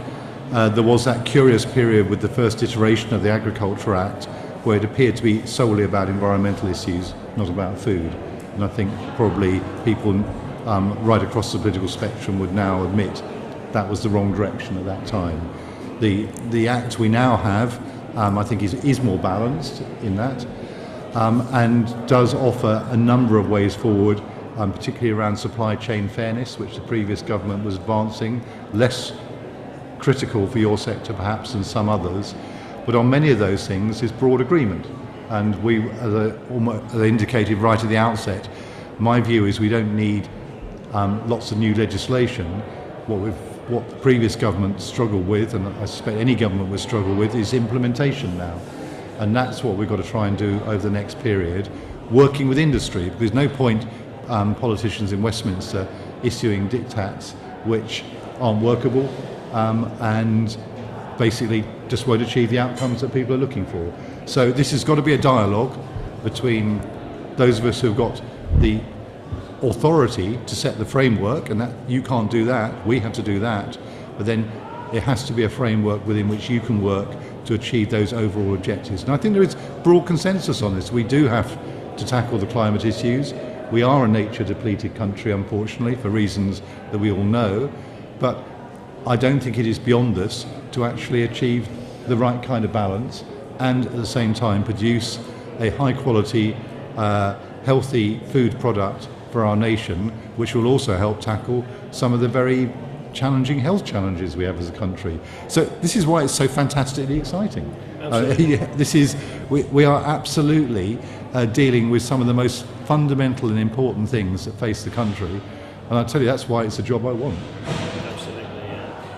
there was that curious period with the first iteration of the Agriculture Act, where it appeared to be solely about environmental issues, not about food. And I think probably people right across the political spectrum would now admit that was the wrong direction at that time. The Act we now have, I think, is more balanced in that, and does offer a number of ways forward, particularly around supply chain fairness, which the previous government was advancing, less critical for your sector perhaps than some others, but on many of those things is broad agreement. And we, as I indicated right at the outset, my view is we don't need lots of new legislation. What the previous government struggled with, and I suspect any government will struggle with, is implementation now. And that's what we've got to try and do over the next period, working with industry, because there's no point politicians in Westminster issuing diktats which aren't workable and basically just won't achieve the outcomes that people are looking for. So this has got to be a dialogue between those of us who've got the authority to set the framework, and that you can't do that, we have to do that, but then it has to be a framework within which you can work to achieve those overall objectives. And I think there is broad consensus on this. We do have to tackle the climate issues. We are a nature depleted country, unfortunately, for reasons that we all know, but I don't think it is beyond us to actually achieve the right kind of balance and at the same time produce a high quality, healthy food product for our nation, which will also help tackle some of the very challenging health challenges we have as a country. So this is why it's so fantastically exciting. We are absolutely dealing with some of the most fundamental and important things that face the country, and I tell you, that's why it's a job I want.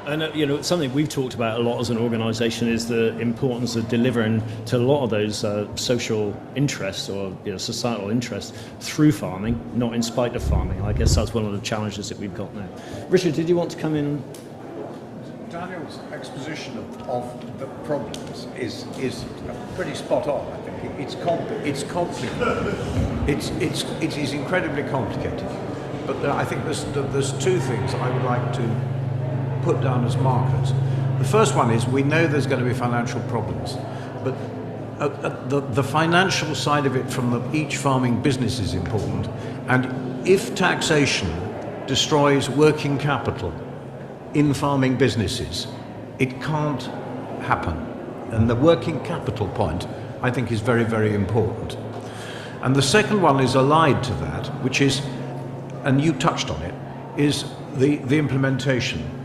And something we've talked about a lot as an organisation is the importance of delivering to a lot of those social interests or societal interests through farming, not in spite of farming. I guess that's one of the challenges that we've got now. Richard, did you want to come in? Daniel's exposition of the problems is pretty spot on. I think it's complicated. It is incredibly complicated. But I think there's two things I would like to put down as markers. The first one is we know there's going to be financial problems, but the financial side of it from each farming business is important. And if taxation destroys working capital in farming businesses, it can't happen. And the working capital point, I think, is very, very important. And the second one is allied to that, which is, and you touched on it, is the implementation.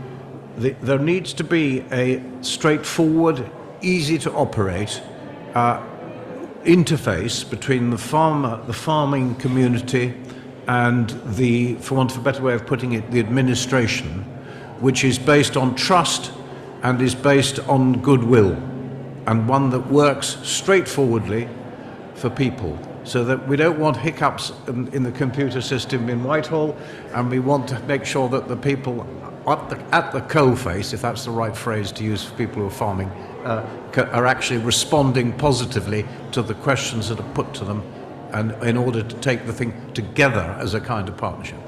There needs to be a straightforward, easy to operate interface between the farmer, the farming community, and the, for want of a better way of putting it, the administration, which is based on trust and is based on goodwill, and one that works straightforwardly for people, so that we don't want hiccups in the computer system in Whitehall, and we want to make sure that the people at the coalface, if that's the right phrase to use for people who are farming, are actually responding positively to the questions that are put to them, and in order to take the thing together as a kind of partnership.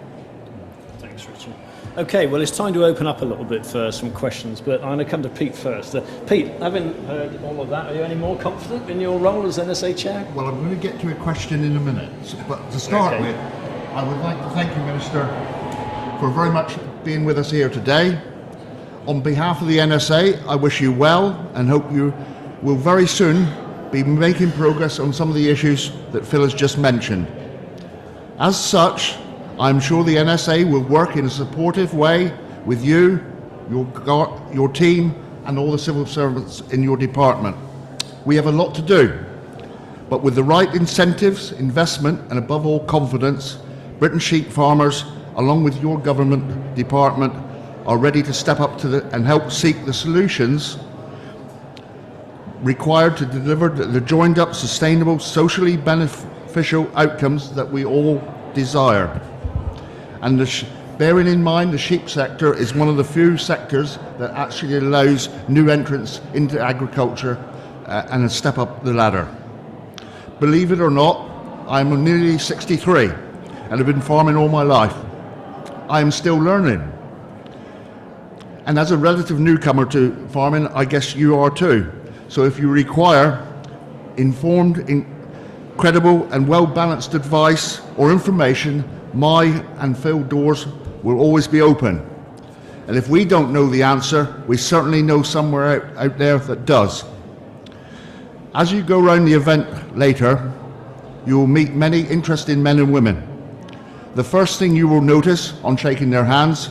Thanks, Richard. Okay, well, it's time to open up a little bit for some questions, but I'm going to come to Pete first. Pete, having heard all of that, are you any more confident in your role as NSA Chair? Well, I'm going to get to a question in a minute, but to start with, I would like to thank you, Minister, for very much being with us here today. On behalf of the NSA, I wish you well and hope you will very soon be making progress on some of the issues that Phil has just mentioned. As such, I'm sure the NSA will work in a supportive way with you, your team, and all the civil servants in your department. We have a lot to do, but with the right incentives, investment, and above all confidence, Britain's sheep farmers, along with your government department, are ready to step up and help seek the solutions required to deliver the joined-up, sustainable, socially beneficial outcomes that we all desire. And bearing in mind the sheep sector is one of the few sectors that actually allows new entrants into agriculture and a step up the ladder. Believe it or not, I'm nearly 63 and have been farming all my life. I am still learning. And as a relative newcomer to farming, I guess you are too. So if you require informed, credible and well-balanced advice or information, my and Phil doors will always be open. And if we don't know the answer, we certainly know somewhere out there that does. As you go around the event later, you will meet many interesting men and women. The first thing you will notice on shaking their hands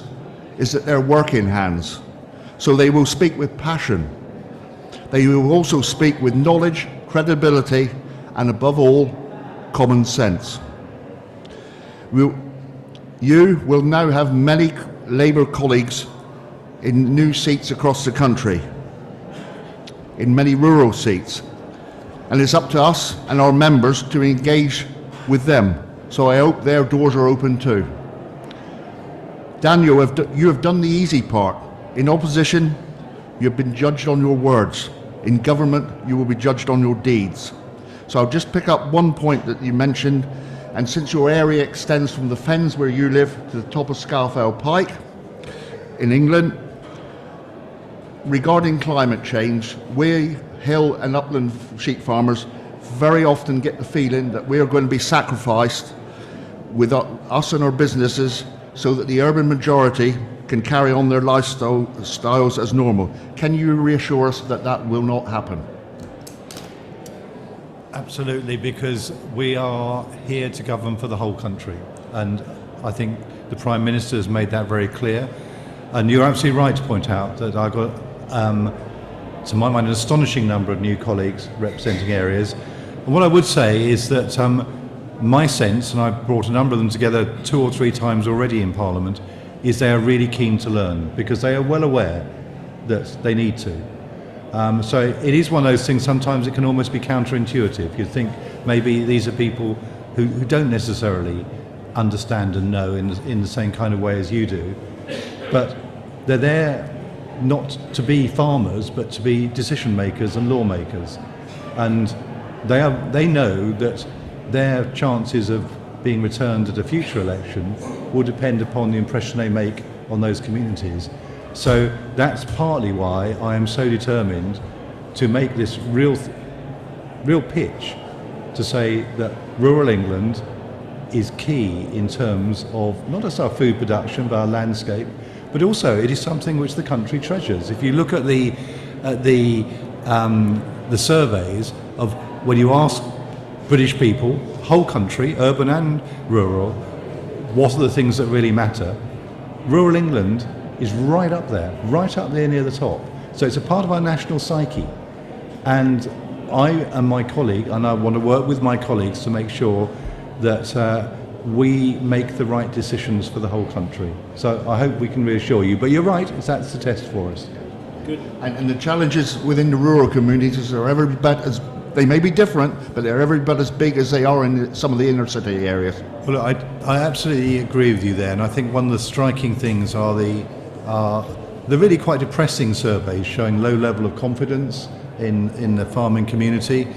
is that they're working hands. So they will speak with passion. They will also speak with knowledge, credibility, and above all, common sense. You will now have many Labour colleagues in new seats across the country, in many rural seats, and it's up to us and our members to engage with them. So I hope their doors are open too. Daniel, you have done the easy part. In opposition, you have been judged on your words. In government, you will be judged on your deeds. So I'll just pick up one point that you mentioned, and since your area extends from the fens where you live to the top of Scafell Pike in England, regarding climate change, we hill and upland sheep farmers very often get the feeling that we are going to be sacrificed with us and our businesses so that the urban majority can carry on their lifestyles as normal. Can you reassure us that that will not happen? Absolutely, because we are here to govern for the whole country, and I think the Prime Minister has made that very clear. And you're absolutely right to point out that I've got, to my mind, an astonishing number of new colleagues representing areas. And what I would say is that my sense, and I've brought a number of them together 2 or 3 times already in Parliament, is they are really keen to learn because they are well aware that they need to. So it is one of those things, sometimes it can almost be counterintuitive. You think maybe these are people who don't necessarily understand and know in the same kind of way as you do, but they're there not to be farmers but to be decision makers and lawmakers, and they know that their chances of being returned at a future election will depend upon the impression they make on those communities. So that's partly why I am so determined to make this real pitch to say that rural England is key in terms of not just our food production but our landscape, but also it is something which the country treasures. If you look at the surveys of when you ask British people, whole country, urban and rural, what are the things that really matter? Rural England is right up there near the top. So it's a part of our national psyche. And I and my colleague, and I want to work with my colleagues to make sure that we make the right decisions for the whole country. So I hope we can reassure you. But you're right, that's the test for us. Good. And the challenges within the rural communities are every bit as, they may be different, but they're every bit as big as they are in some of the inner city areas. Well, I absolutely agree with you there, and I think one of the striking things are the really quite depressing surveys showing low level of confidence in the farming community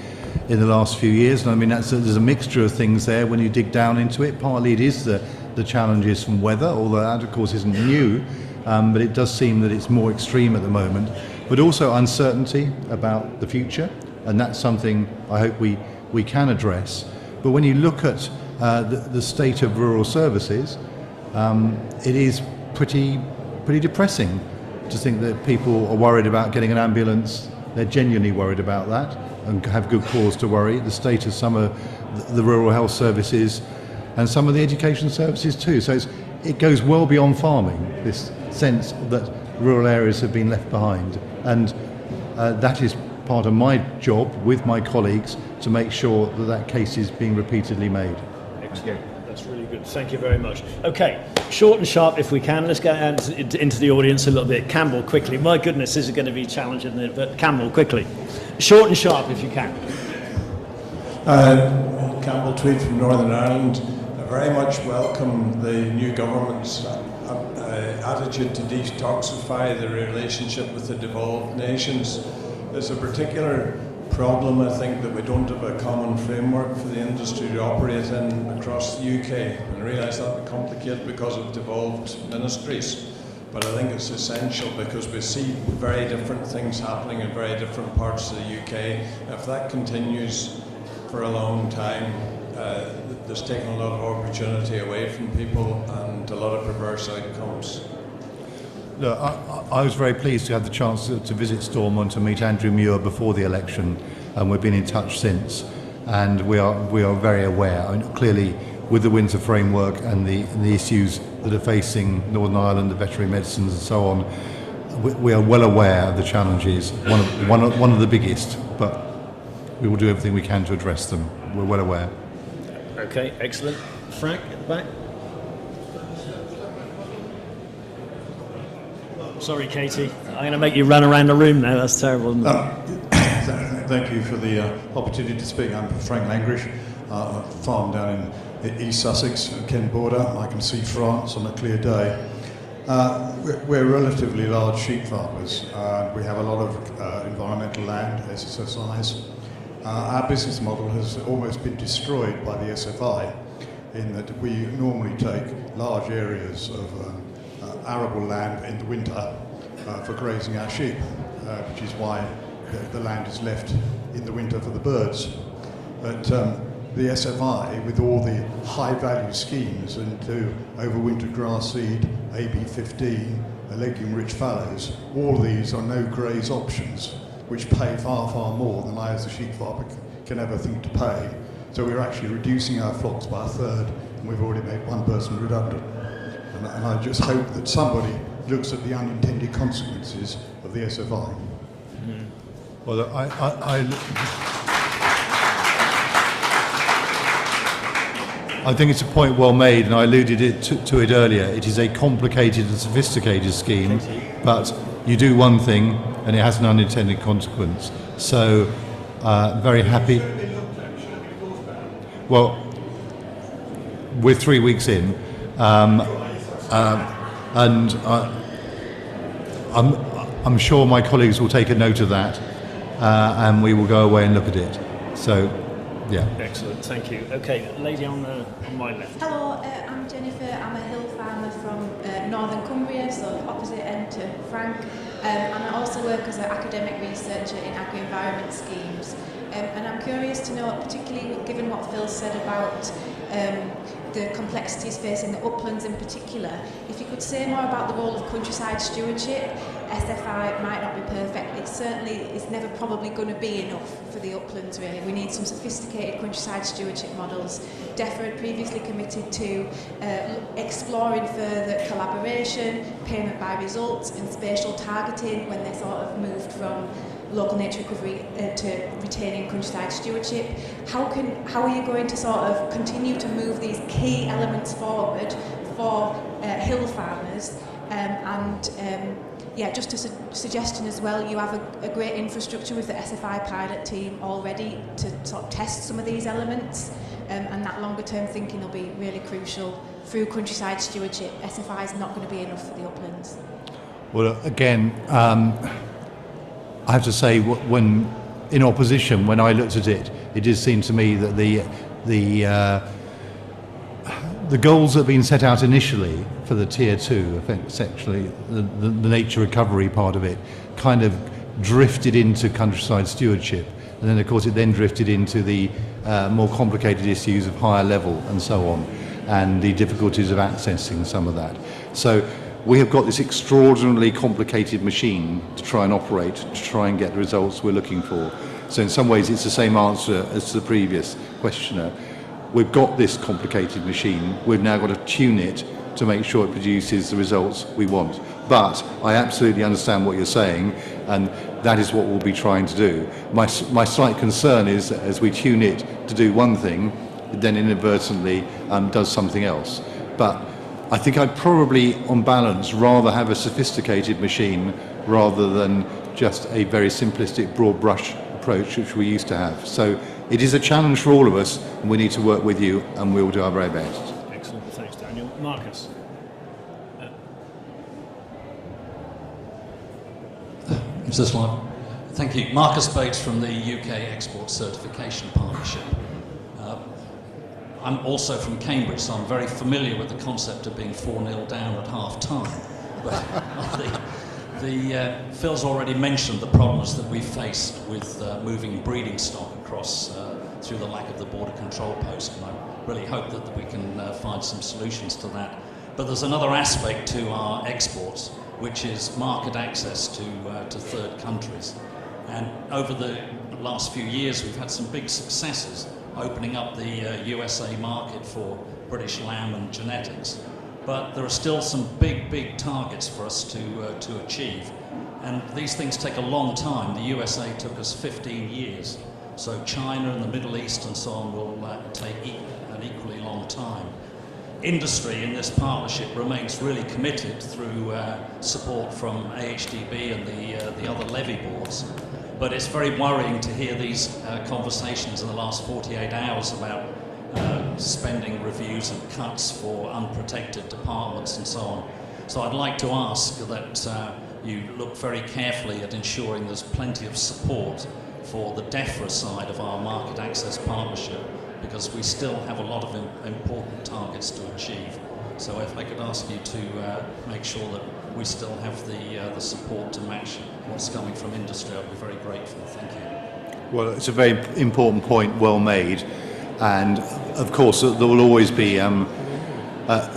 in the last few years. And I mean, there's a mixture of things there when you dig down into it. Partly it is the challenges from weather, although that of course isn't new, but it does seem that it's more extreme at the moment. But also uncertainty about the future, and that's something I hope we can address. But when you look at the state of rural services, it is pretty depressing to think that people are worried about getting an ambulance. They're genuinely worried about that and have good cause to worry. The state of some of the rural health services and some of the education services too. So it goes well beyond farming, this sense that rural areas have been left behind. And that is part of my job with my colleagues to make sure that case is being repeatedly made. Excellent. That's really good. Good. Thank you very much. Okay, short and sharp if we can. Let's get out into the audience a little bit. Campbell, quickly. My goodness, this is going to be challenging, isn't it? But Campbell, quickly. Short and sharp if you can. Campbell Tweed from Northern Ireland. I very much welcome the new government's attitude to detoxify the relationship with the devolved nations. There's a particular problem, I think, that we don't have a common framework for the industry to operate in across the UK. And I realise that will be complicated because of devolved ministries, but I think it's essential because we see very different things happening in very different parts of the UK. If that continues for a long time, there's taken a lot of opportunity away from people and a lot of perverse outcomes. Look, I was very pleased to have the chance to visit Stormont and meet Andrew Muir before the election, and we've been in touch since. And we are very aware. I mean, clearly, with the Windsor framework and the issues that are facing Northern Ireland, the veterinary medicines and so on, we are well aware of the challenges. One of the biggest, but we will do everything we can to address them. We're well aware. Okay, excellent. Frank, at the back. Sorry, Katie. I'm going to make you run around the room now. That's terrible, isn't it? Thank you for the opportunity to speak. I'm Frank Langrish, a farm down in East Sussex, Kent border. I can see France on a clear day. We're relatively large sheep farmers. We have a lot of environmental land, SSIs. Our business model has almost been destroyed by the SFI in that we normally take large areas of arable land in the winter for grazing our sheep, which is why the land is left in the winter for the birds. But the SFI, with all the high-value schemes into overwintered grass seed, AB15, legume-rich fallows, all these are no-graze options, which pay far, far more than I, as a sheep farmer, can ever think to pay. So we're actually reducing our flocks by a third, and we've already made one person redundant. And I just hope that somebody looks at the unintended consequences of the SFI. Well, I think it's a point well made, and I alluded to it earlier. It is a complicated and sophisticated scheme, but you do one thing and it has an unintended consequence. So, very happy. Well, we're 3 weeks in, and I'm sure my colleagues will take a note of that, and we will go away and look at it. So, yeah. Excellent, thank you. Okay, lady on my left. Hello, I'm Jennifer. I'm a hill farmer from northern Cumbria, so opposite end to Frank. And I also work as an academic researcher in agri-environment schemes. And I'm curious to know, particularly given what Phil said about the complexities facing the uplands in particular, if you could say more about the role of countryside stewardship. SFI might not be perfect. It certainly is never probably going to be enough for the uplands, really. We need some sophisticated countryside stewardship models. Defra had previously committed to exploring further collaboration, payment by results and spatial targeting when they sort of moved from local nature recovery to retaining countryside stewardship. How are you going to sort of continue to move these key elements forward for hill farmers? Yeah, just a suggestion as well, you have a great infrastructure with the SFI pilot team already to sort of test some of these elements, and that longer term thinking will be really crucial through countryside stewardship. SFI is not going to be enough for the uplands. Well, again, I have to say, when in opposition, when I looked at it, it did seem to me that the goals that have been set out initially for the Tier 2, essentially the nature recovery part of it, kind of drifted into countryside stewardship. And then, of course, it then drifted into the more complicated issues of higher level and so on, and the difficulties of accessing some of that. So we have got this extraordinarily complicated machine to try and operate, to try and get the results we're looking for. So in some ways, it's the same answer as the previous questioner. We've got this complicated machine. We've now got to tune it to make sure it produces the results we want. But I absolutely understand what you're saying, and that is what we'll be trying to do. My slight concern is that as we tune it to do one thing, it then inadvertently does something else. But I think I'd probably, on balance, rather have a sophisticated machine rather than just a very simplistic broad brush approach which we used to have. So it is a challenge for all of us, and we need to work with you, and we'll do our very best. Excellent, thanks Daniel. Marcus. Is this live? Thank you. Marcus Bates from the UK Export Certification Partnership. I'm also from Cambridge, so I'm very familiar with the concept of being 4-0 down at half-time. But Phil's already mentioned the problems that we've faced with moving breeding stock across through the lack of the border control post, and I really hope that we can find some solutions to that. But there's another aspect to our exports, which is market access to third countries. And over the last few years, we've had some big successes opening up the USA market for British lamb and genetics. But there are still some big targets for us to achieve. And these things take a long time. The USA took us 15 years. So China and the Middle East and so on will take an equally long time. Industry in this partnership remains really committed through support from AHDB and the other levy boards. But it's very worrying to hear these conversations in the last 48 hours about spending reviews and cuts for unprotected departments and so on. So I'd like to ask that you look very carefully at ensuring there's plenty of support for the Defra side of our market access partnership, because we still have a lot of important targets to achieve. So if I could ask you to make sure that we still have the support to match what's coming from industry, I'd be very grateful. Thank you. Well, it's a very important point, well made. And of course, there will always be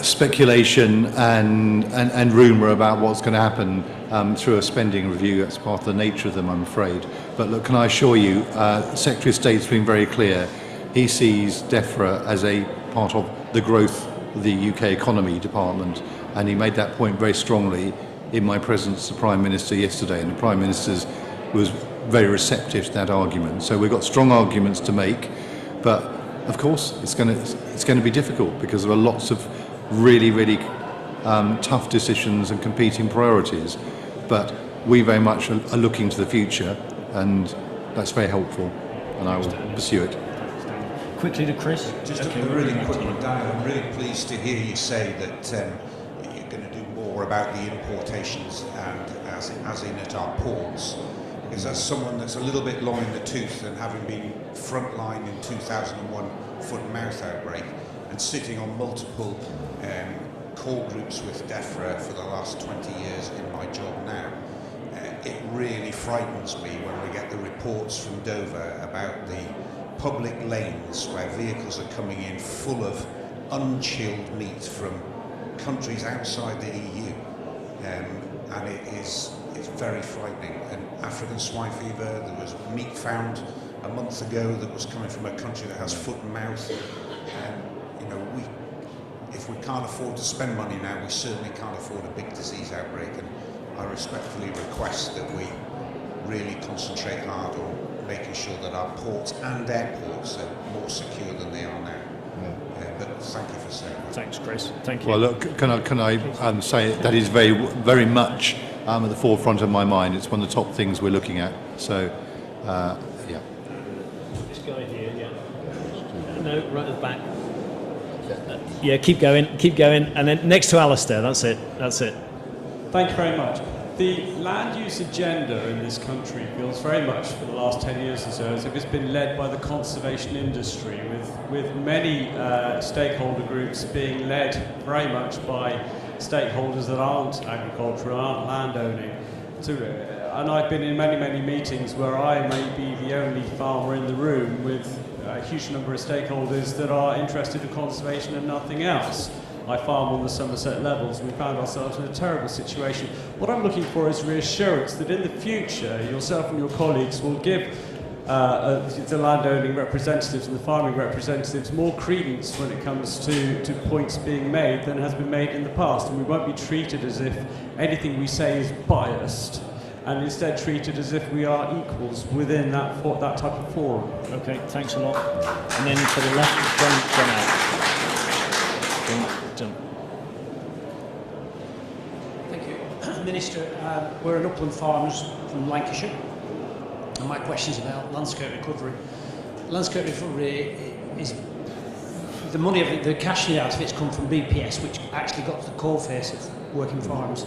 speculation and rumour about what's going to happen through a spending review. That's part of the nature of them, I'm afraid. But look, can I assure you, Secretary of State's been very clear. He sees Defra as a part of the growth of the UK economy department, and he made that point very strongly in my presence to the Prime Minister yesterday, and the Prime Minister was very receptive to that argument. So we've got strong arguments to make, but of course it's going to be difficult because there are lots of really tough decisions and competing priorities. But we very much are looking to the future, and that's very helpful, and I will pursue it. Quickly to Chris. Just a really quick one, Daniel. I'm really pleased to hear you say that you're going to do more about the importations and as in at our ports. Because as someone that's a little bit long in the tooth and having been frontline in 2001 foot and mouth outbreak and sitting on multiple core groups with Defra for the last 20 years in my job now, it really frightens me when we get the reports from Dover about the public lanes where vehicles are coming in full of unchilled meat from countries outside the EU, and it's very frightening. And African swine fever, there was meat found a month ago that was coming from a country that has foot and mouth. If we can't afford to spend money now, we certainly can't afford a big disease outbreak, and I respectfully request that we really concentrate hard on making sure that our ports and airports are more secure than they are now. But thank you for saying that. Thanks, Chris. Thank you. Well, look, can I say that is very much at the forefront of my mind. It's one of the top things we're looking at. So, yeah. This guy here, yeah. No, right at the back. Yeah, keep going, and then next to Alistair. That's it. Thank you very much. The land use agenda in this country feels very much for the last 10 years or so as if it's been led by the conservation industry, with many stakeholder groups being led very much by stakeholders that aren't agricultural, aren't landowning. And I've been in many meetings where I may be the only farmer in the room with a huge number of stakeholders that are interested in conservation and nothing else. I farm on the Somerset levels. We found ourselves in a terrible situation. What I'm looking for is reassurance that in the future, yourself and your colleagues will give the landowning representatives and the farming representatives more credence when it comes to points being made than has been made in the past. And we won't be treated as if anything we say is biased. and instead treated as if we are equals within that type of forum. Okay, thanks a lot. And then to the left, John out. John. Thank you. Minister, we're an upland farmers from Lancashire, and my question is about landscape recovery. Landscape recovery is the money of it, the cash out of it's come from BPS, which actually got to the core face of working farms.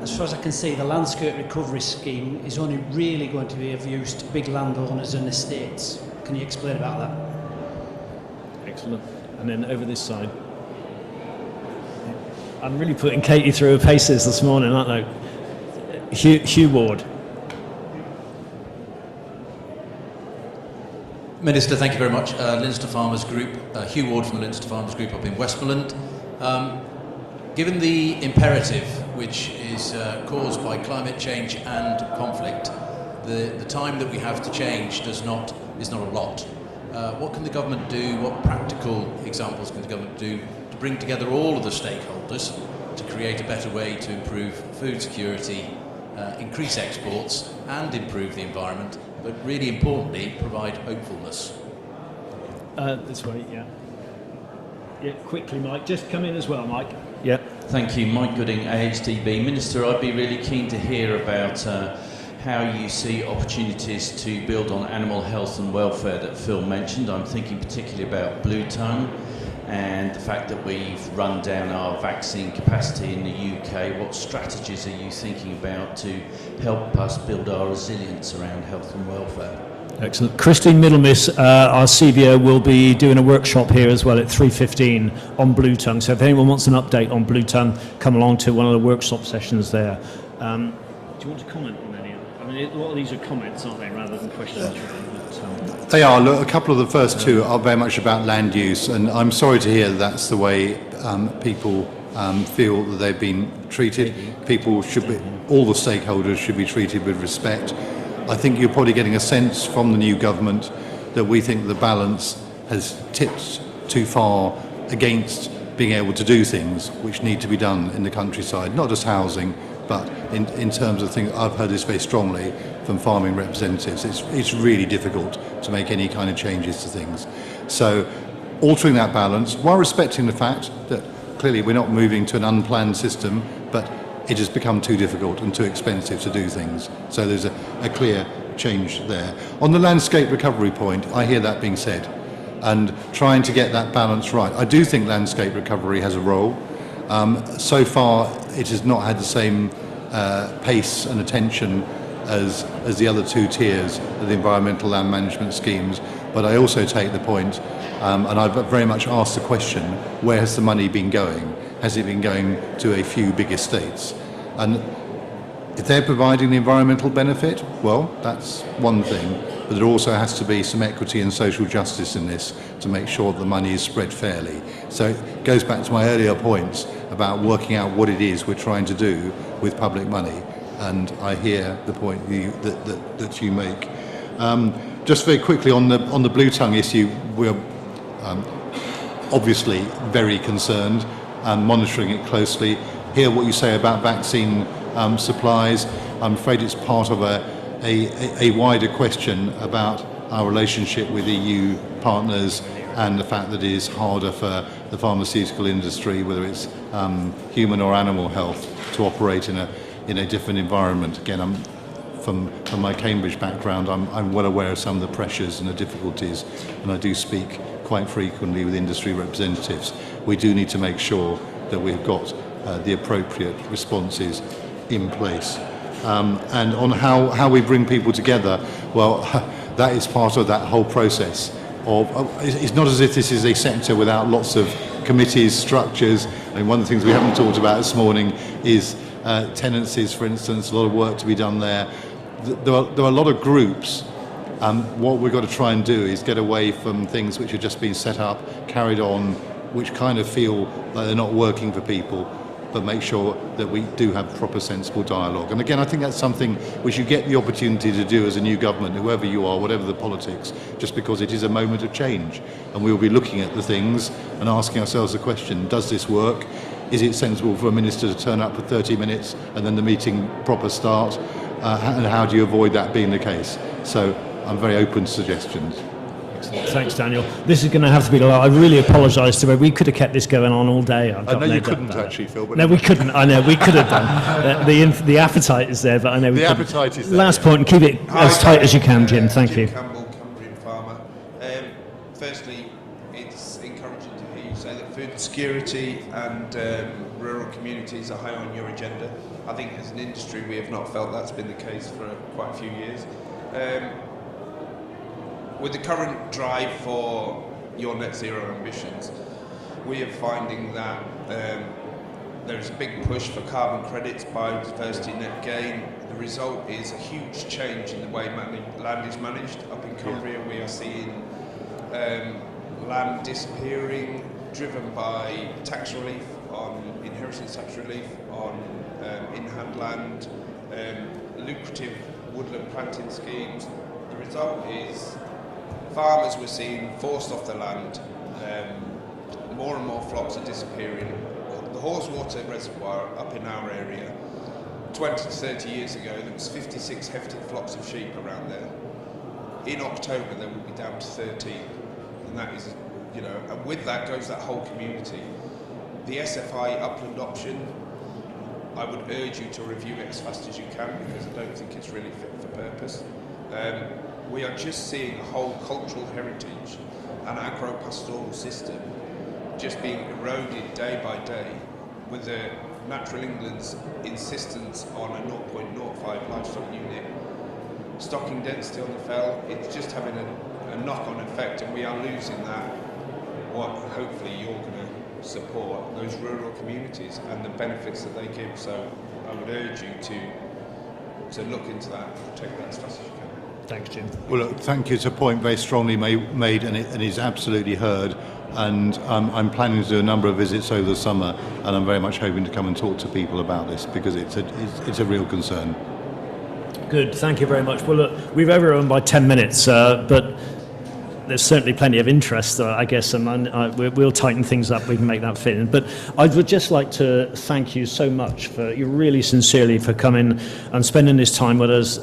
As far as I can see, the landscape recovery scheme is only really going to be of use to big landowners and estates. Can you explain about that? Excellent. And then over this side. I'm really putting Katie through her paces this morning, aren't I? Hugh Ward. Minister, thank you very much. Leinster Farmers Group, Hugh Ward from the Leinster Farmers Group up in Westmoreland. Given the imperative which is caused by climate change and conflict, the time that we have to change is not a lot. What can the government do, what practical examples can the government do to bring together all of the stakeholders to create a better way to improve food security, increase exports and improve the environment, but really importantly, provide hopefulness? This way, yeah. Yeah, quickly, Mike. Just come in as well, Mike. Yeah. Thank you. Mike Gooding, AHDB. Minister, I'd be really keen to hear about how you see opportunities to build on animal health and welfare that Phil mentioned. I'm thinking particularly about blue tongue and the fact that we've run down our vaccine capacity in the UK. What strategies are you thinking about to help us build our resilience around health and welfare? Excellent. Christine Middlemiss, our CBO, will be doing a workshop here as well at 3:15 on blue tongue. So if anyone wants an update on blue tongue, come along to one of the workshop sessions there. Do you want to comment on any of it? I mean, a lot of these are comments, aren't they, rather than questions? They are. Look, a couple of the first two are very much about land use, and I'm sorry to hear that's the way people feel that they've been treated. People should be, all the stakeholders should be treated with respect. I think you're probably getting a sense from the new government that we think the balance has tipped too far against being able to do things which need to be done in the countryside, not just housing, but in terms of things. I've heard this very strongly from farming representatives. It's really difficult to make any kind of changes to things. So altering that balance while respecting the fact that clearly we're not moving to an unplanned system, but it has become too difficult and too expensive to do things. So there's a clear change there. On the landscape recovery point, I hear that being said, and trying to get that balance right. I do think landscape recovery has a role. So far, it has not had the same pace and attention as the other two tiers of the environmental land management schemes. But I also take the point, and I've very much asked the question, where has the money been going? Has it been going to a few big estates? And if they're providing the environmental benefit, well, that's one thing, but there also has to be some equity and social justice in this to make sure that the money is spread fairly. So it goes back to my earlier points about working out what it is we're trying to do with public money, and I hear the point that you make. Just very quickly on the blue tongue issue, we're obviously very concerned and monitoring it closely. Hear what you say about vaccine supplies. I'm afraid it's part of a wider question about our relationship with EU partners and the fact that it is harder for the pharmaceutical industry, whether it's human or animal health, to operate in a different environment. Again, from my Cambridge background, I'm well aware of some of the pressures and the difficulties, and I do speak quite frequently with industry representatives. We do need to make sure that we've got the appropriate responses in place. And on how we bring people together, well, that is part of that whole process. It's not as if this is a sector without lots of committees, structures. I mean, one of the things we haven't talked about this morning is tenancies, for instance, a lot of work to be done there. There are a lot of groups. What we've got to try and do is get away from things which have just been set up, carried on, which kind of feel like they're not working for people, but make sure that we do have proper sensible dialogue. And again, I think that's something which you get the opportunity to do as a new government, whoever you are, whatever the politics, just because it is a moment of change. And we'll be looking at the things and asking ourselves the question, does this work? Is it sensible for a minister to turn up for 30 minutes and then the meeting proper start? and how do you avoid that being the case? So I'm very open to suggestions. Thanks, Daniel. This is going to have to be a lot. I really apologise to her. We could have kept this going on all day. I know you couldn't actually, Phil. But no, we couldn't. I know we could have done. The appetite is there, but I know we couldn't. The appetite is there. Last point, and keep it as tight as you can, Jim. Thank you. Campbell, Cumbrian farmer. Firstly, it's encouraging to hear you say that food security and rural communities are high on your agenda. I think as an industry we have not felt that's been the case for quite a few years. With the current drive for your net zero ambitions, we are finding that there is a big push for carbon credits, biodiversity net gain. The result is a huge change in the way land is managed. Up in Cumbria we are seeing land disappearing, driven by tax relief on inheritance tax relief on in-hand land, lucrative woodland planting schemes. The result is farmers we're seeing forced off the land, more and more flocks are disappearing. The Haweswater Reservoir up in our area, 20 to 30 years ago, there was 56 hefty flocks of sheep around there. In October there will be down to 13, and that is, and with that goes that whole community. The SFI upland option, I would urge you to review it as fast as you can, because I don't think it's really fit for purpose. We are just seeing a whole cultural heritage and agro-pastoral system just being eroded day by day, with the Natural England's insistence on a 0.05 livestock unit, stocking density on the fell. It's just having a knock-on effect, and we are losing that, what hopefully you're going to support, those rural communities and the benefits that they give. So I would urge you to look into that and protect that as fast as you can. Thanks, Jim. Well, look, thank you. It's a point very strongly made, and it is absolutely heard. And I'm planning to do a number of visits over the summer, and I'm very much hoping to come and talk to people about this, because it's a real concern. Good. Thank you very much. Well, look, we've overrun by 10 minutes, but there's certainly plenty of interest, I guess, and we'll tighten things up. We can make that fit in. But I would just like to thank you so much for you really sincerely for coming and spending this time with us.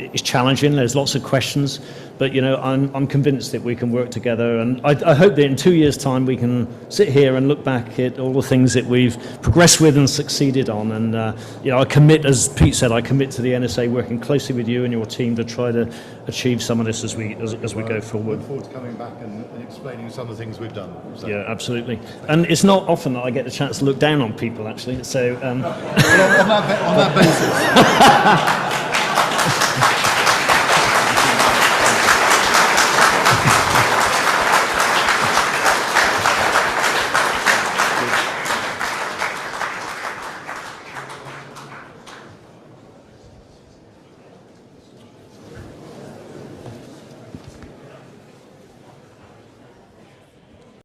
It's challenging. There's lots of questions, but I'm convinced that we can work together, and I hope that in 2 years' time we can sit here and look back at all the things that we've progressed with and succeeded on. And I commit, as Pete said, I commit to the NSA working closely with you and your team to try to achieve some of this as we go forward. I look forward to coming back and explaining some of the things we've done. So. Yeah, absolutely. And it's not often that I get the chance to look down on people, actually. So well, on that basis.